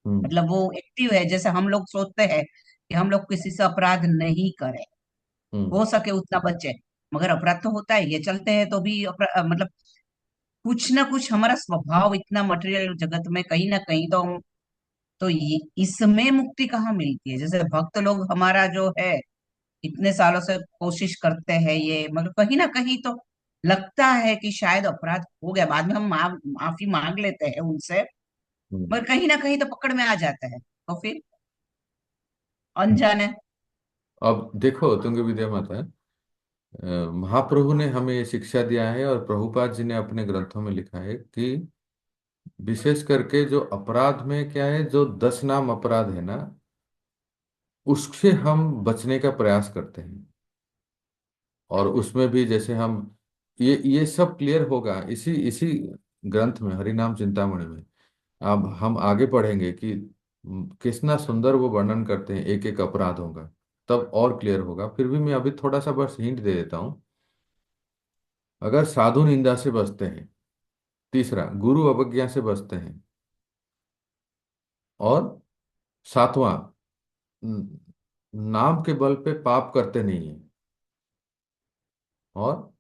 हम्म। मतलब वो एक्टिव है, जैसे हम लोग सोचते हैं कि हम लोग किसी से अपराध नहीं करें, हम्म। हो सके उतना बचे, मगर अपराध तो होता है, ये चलते हैं तो भी मतलब कुछ ना कुछ हमारा स्वभाव इतना मटेरियल जगत में कहीं ना कहीं तो तो इसमें मुक्ति कहाँ मिलती है? जैसे भक्त लोग हमारा जो है इतने सालों से कोशिश करते हैं, ये मगर कहीं ना कहीं तो लगता है कि शायद अपराध हो गया, बाद में हम माफी मांग लेते हैं उनसे, हम्म। मगर कहीं ना कहीं तो पकड़ में आ जाते हैं, तो फिर अनजाने। अब देखो तुंग विद्या माता, महाप्रभु ने हमें ये शिक्षा दिया है और प्रभुपाद जी ने अपने ग्रंथों में लिखा है कि विशेष करके जो अपराध में क्या है, जो 10 नाम अपराध है ना, उससे हम बचने का प्रयास करते हैं। और उसमें भी जैसे हम ये सब क्लियर होगा इसी इसी ग्रंथ में, हरिनाम चिंतामणि में। अब हम आगे पढ़ेंगे कि कितना सुंदर वो वर्णन करते हैं एक एक अपराधों का, तब और क्लियर होगा। फिर भी मैं अभी थोड़ा सा बस हिंट दे देता हूँ। अगर साधु निंदा से बचते हैं, तीसरा गुरु अवज्ञा से बचते हैं, और सातवां नाम के बल पे पाप करते नहीं है, और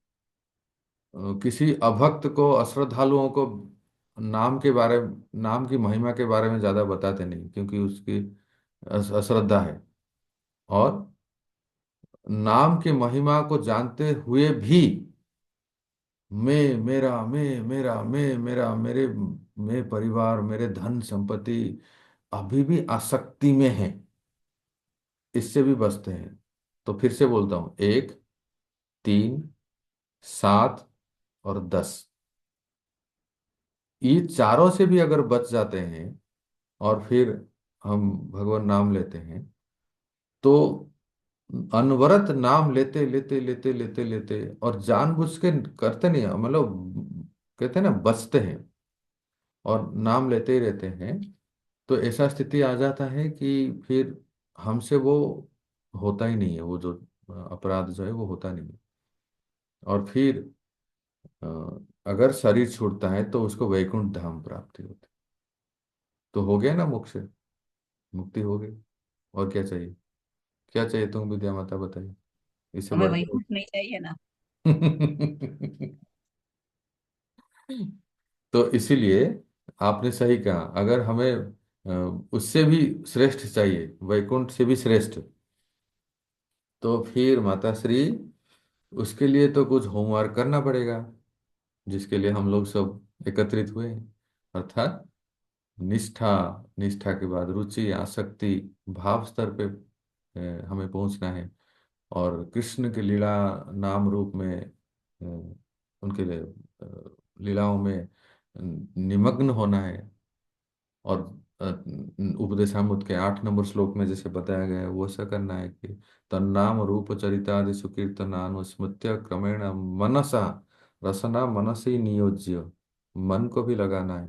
किसी अभक्त को, अश्रद्धालुओं को नाम के बारे, नाम की महिमा के बारे में ज्यादा बताते नहीं क्योंकि उसकी अश्रद्धा है, और नाम की महिमा को जानते हुए भी मैं मेरा मेरे, परिवार, मेरे धन संपत्ति, अभी भी आसक्ति में है, इससे भी बचते हैं। तो फिर से बोलता हूं, 1, 3, 7 और 10, ये चारों से भी अगर बच जाते हैं और फिर हम भगवान नाम लेते हैं, तो अनवरत नाम लेते लेते लेते लेते लेते और जानबूझ के करते नहीं, मतलब कहते हैं ना, बचते हैं और नाम लेते ही रहते हैं, तो ऐसा स्थिति आ जाता है कि फिर हमसे वो होता ही नहीं है, वो जो अपराध जो है वो होता नहीं है। और फिर अ, अगर शरीर छूटता है तो उसको वैकुंठ धाम प्राप्ति होती है। तो हो गया ना, मोक्ष, मुक्ति हो गई। और क्या चाहिए? क्या चाहिए तुम विद्या माता, बताइए, इससे हमें बढ़कर। वैकुंठ नहीं चाहिए ना? तो इसीलिए आपने सही कहा, अगर हमें उससे भी श्रेष्ठ चाहिए, वैकुंठ से भी श्रेष्ठ, तो फिर माता श्री उसके लिए तो कुछ होमवर्क करना पड़ेगा, जिसके लिए हम लोग सब एकत्रित हुए हैं। अर्थात निष्ठा, निष्ठा के बाद रुचि, आसक्ति, भाव स्तर पे हमें पहुंचना है। और कृष्ण की लीला नाम रूप में उनके लिए लीलाओं में निमग्न होना है। और उपदेशामृत के 8 नंबर श्लोक में जैसे बताया गया है वो ऐसा करना है कि तन्नाम रूप चरितादि सुकीर्तनानुस्मृत्य क्रमेण मनसा, रसना मनसी नियोज्य, मन को भी लगाना है।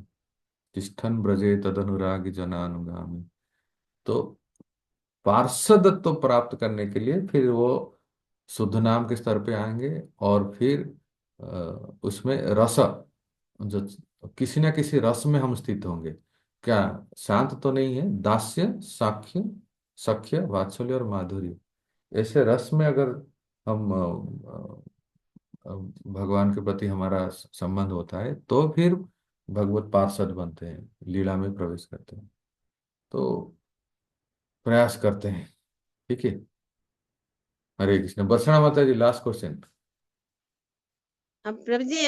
तिष्ठन ब्रजे तदनुरागी जनानुगामी। तो पार्षदत्व प्राप्त करने के लिए फिर वो शुद्ध नाम के स्तर पे आएंगे, और फिर उसमें रस, जो किसी ना किसी रस में हम स्थित होंगे। क्या, शांत तो नहीं है, दास्य, साख्य, सख्य, वात्सल्य और माधुर्य, ऐसे रस में अगर हम भगवान के प्रति हमारा संबंध होता है, तो फिर भगवत पार्षद बनते हैं, लीला में प्रवेश करते हैं। तो प्रयास करते हैं। ठीक है। हरे कृष्ण। बरसाना माता जी, लास्ट क्वेश्चन। अब प्रभु जी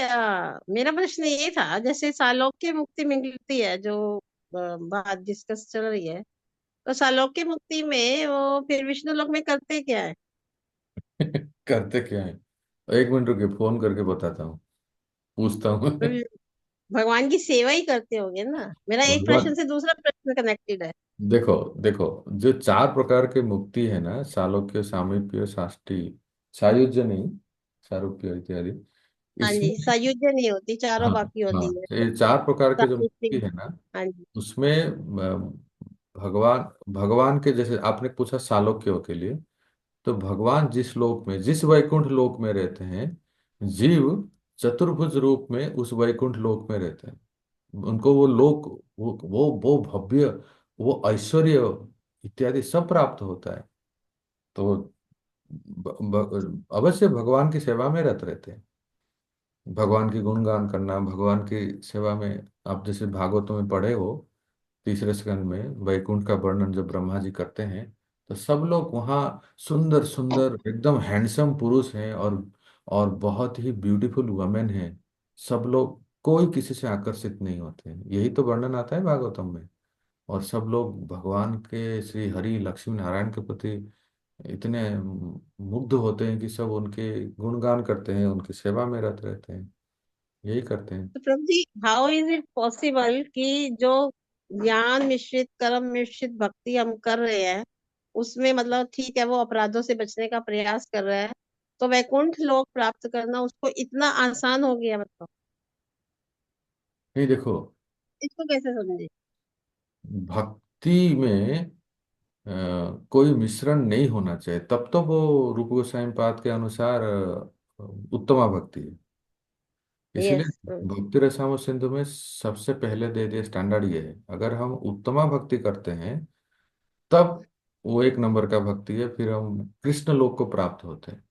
मेरा प्रश्न ये था, जैसे सालोक्य मुक्ति मिलती है जो बात डिस्कस चल रही है, तो सालोक्य मुक्ति में वो फिर विष्णु लोक में करते क्या है? करते क्या है? एक मिनट रुके, फोन करके बताता हूँ, पूछता हूँ। प्रभु जी, भगवान की सेवा ही करते होंगे ना। मेरा एक भगवान, प्रश्न से दूसरा प्रश्न कनेक्टेड है। देखो देखो, जो चार प्रकार की मुक्ति है ना, सालोक्य, सामीप्य, साष्टी, सायुज्य नहीं, सारूप्य इत्यादि, हाँ जी, इसमें, सायुज्य नहीं होती, चारों हाँ, बाकी हाँ, होती है। ये चार प्रकार के जो सावित्री। मुक्ति है ना, हाँ जी। उसमें भगवान भगवान के, जैसे आपने पूछा सालोक्य के लिए, तो भगवान जिस लोक में, जिस वैकुंठ लोक में रहते हैं, जीव चतुर्भुज रूप में उस वैकुंठ लोक में रहते हैं। उनको वो लोक, वो भव्य, वो ऐश्वर्य इत्यादि सब प्राप्त होता है। तो अवश्य भगवान की सेवा में रत रहते हैं। भगवान की गुणगान करना, भगवान की सेवा में, आप जैसे भागवतों में पढ़े हो, तीसरे स्कंद में वैकुंठ का वर्णन जब ब्रह्मा जी करते हैं, तो सब लोग वहाँ सुंदर सुंदर एकदम हैंडसम पुरुष हैं, और बहुत ही ब्यूटीफुल वुमेन हैं। सब लोग, कोई किसी से आकर्षित नहीं होते हैं, यही तो वर्णन आता है भागवतम में। और सब लोग भगवान के, श्री हरि लक्ष्मी नारायण के प्रति इतने मुग्ध होते हैं कि सब उनके गुणगान करते हैं, उनकी सेवा में रत रहते हैं, यही करते हैं। तो प्रभु जी, हाउ इज इट पॉसिबल कि जो ज्ञान मिश्रित कर्म मिश्रित भक्ति हम कर रहे हैं, उसमें मतलब ठीक है वो अपराधों से बचने का प्रयास कर रहा है, तो वैकुंठ लोक प्राप्त करना उसको इतना आसान हो गया, मतलब नहीं, देखो, इसको कैसे समझे? भक्ति में कोई मिश्रण नहीं होना चाहिए, तब तो वो रूप गोस्वामी पाद के अनुसार उत्तमा भक्ति है। इसीलिए यस प्रभु। भक्ति रसामृत सिंधु में सबसे पहले दे दिए स्टैंडर्ड ये है, अगर हम उत्तमा भक्ति करते हैं तब वो एक नंबर का भक्ति है, फिर हम कृष्ण लोक को प्राप्त होते हैं।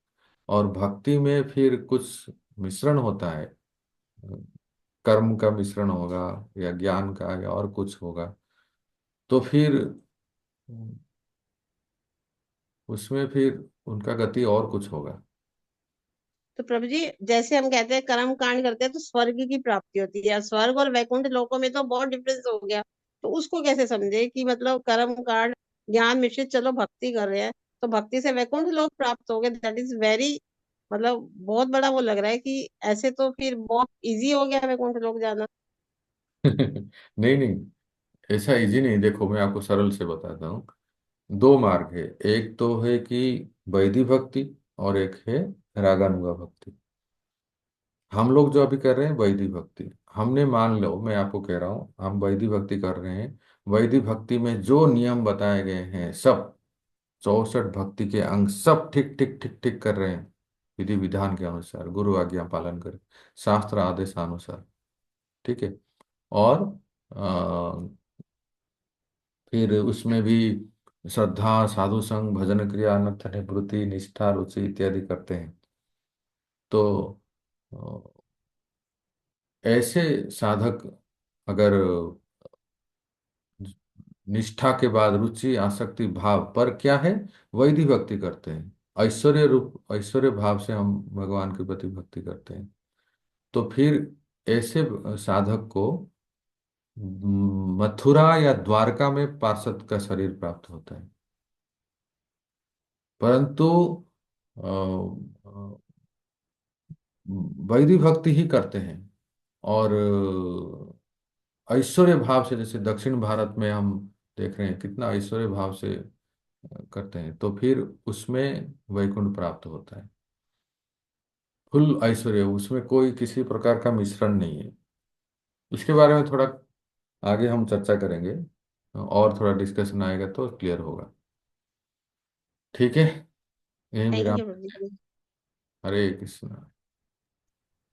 और भक्ति में फिर कुछ मिश्रण होता है, कर्म का मिश्रण होगा, या ज्ञान का, या और कुछ होगा, तो फिर उसमें फिर उनका गति और कुछ होगा। तो प्रभु जी, जैसे हम कहते हैं कर्म कांड करते हैं तो स्वर्ग की प्राप्ति होती है, स्वर्ग और वैकुंठ लोकों में तो बहुत डिफरेंस हो गया। तो उसको कैसे समझे कि मतलब कर्म कांड ज्ञान मिश्रित, चलो भक्ति कर रहे हैं तो भक्ति से वैकुंठ लोक प्राप्त हो गए, दैट इज वेरी, मतलब बहुत बड़ा वो लग रहा है कि ऐसे तो फिर बहुत इजी हो गया वैकुंठ लोक जाना। नहीं नहीं, ऐसा इजी नहीं। देखो, मैं आपको सरल से बताता हूँ। दो मार्ग है, एक तो है कि वैदिक भक्ति, और एक है रागानुगा भक्ति। हम लोग जो अभी कर रहे हैं वैदिक भक्ति, हमने, मान लो मैं आपको कह रहा हूँ, हम वैदिक भक्ति कर रहे हैं। वैदिक भक्ति में जो नियम बताए गए हैं सब, 64 भक्ति के अंग सब ठीक ठीक ठीक ठीक कर रहे हैं, विधि विधान के अनुसार, गुरु आज्ञा पालन करें, शास्त्र आदेशानुसार। ठीक है। और फिर उसमें भी श्रद्धा, साधु संग, भजन क्रिया, अनर्थ निवृत्ति, निष्ठा, रुचि इत्यादि करते हैं। तो अ, ऐसे साधक अगर निष्ठा के बाद रुचि, आसक्ति, भाव पर क्या है, वैदिक भक्ति करते हैं, ऐश्वर्य रूप, ऐश्वर्य भाव से हम भगवान के प्रति भक्ति करते हैं, तो फिर ऐसे साधक को मथुरा या द्वारका में पार्षद का शरीर प्राप्त होता है। परंतु अ, अ, वैदिक भक्ति ही करते हैं, और ऐश्वर्य भाव से, जैसे दक्षिण भारत में हम देख रहे हैं कितना ऐश्वर्य भाव से करते हैं, तो फिर उसमें वैकुंठ प्राप्त होता है, फुल ऐश्वर्य, उसमें कोई किसी प्रकार का मिश्रण नहीं है। इसके बारे में थोड़ा आगे हम चर्चा करेंगे, और थोड़ा डिस्कशन आएगा तो क्लियर होगा। ठीक है, यही थैंक मेरा। यू प्रभु जी। हरे कृष्ण।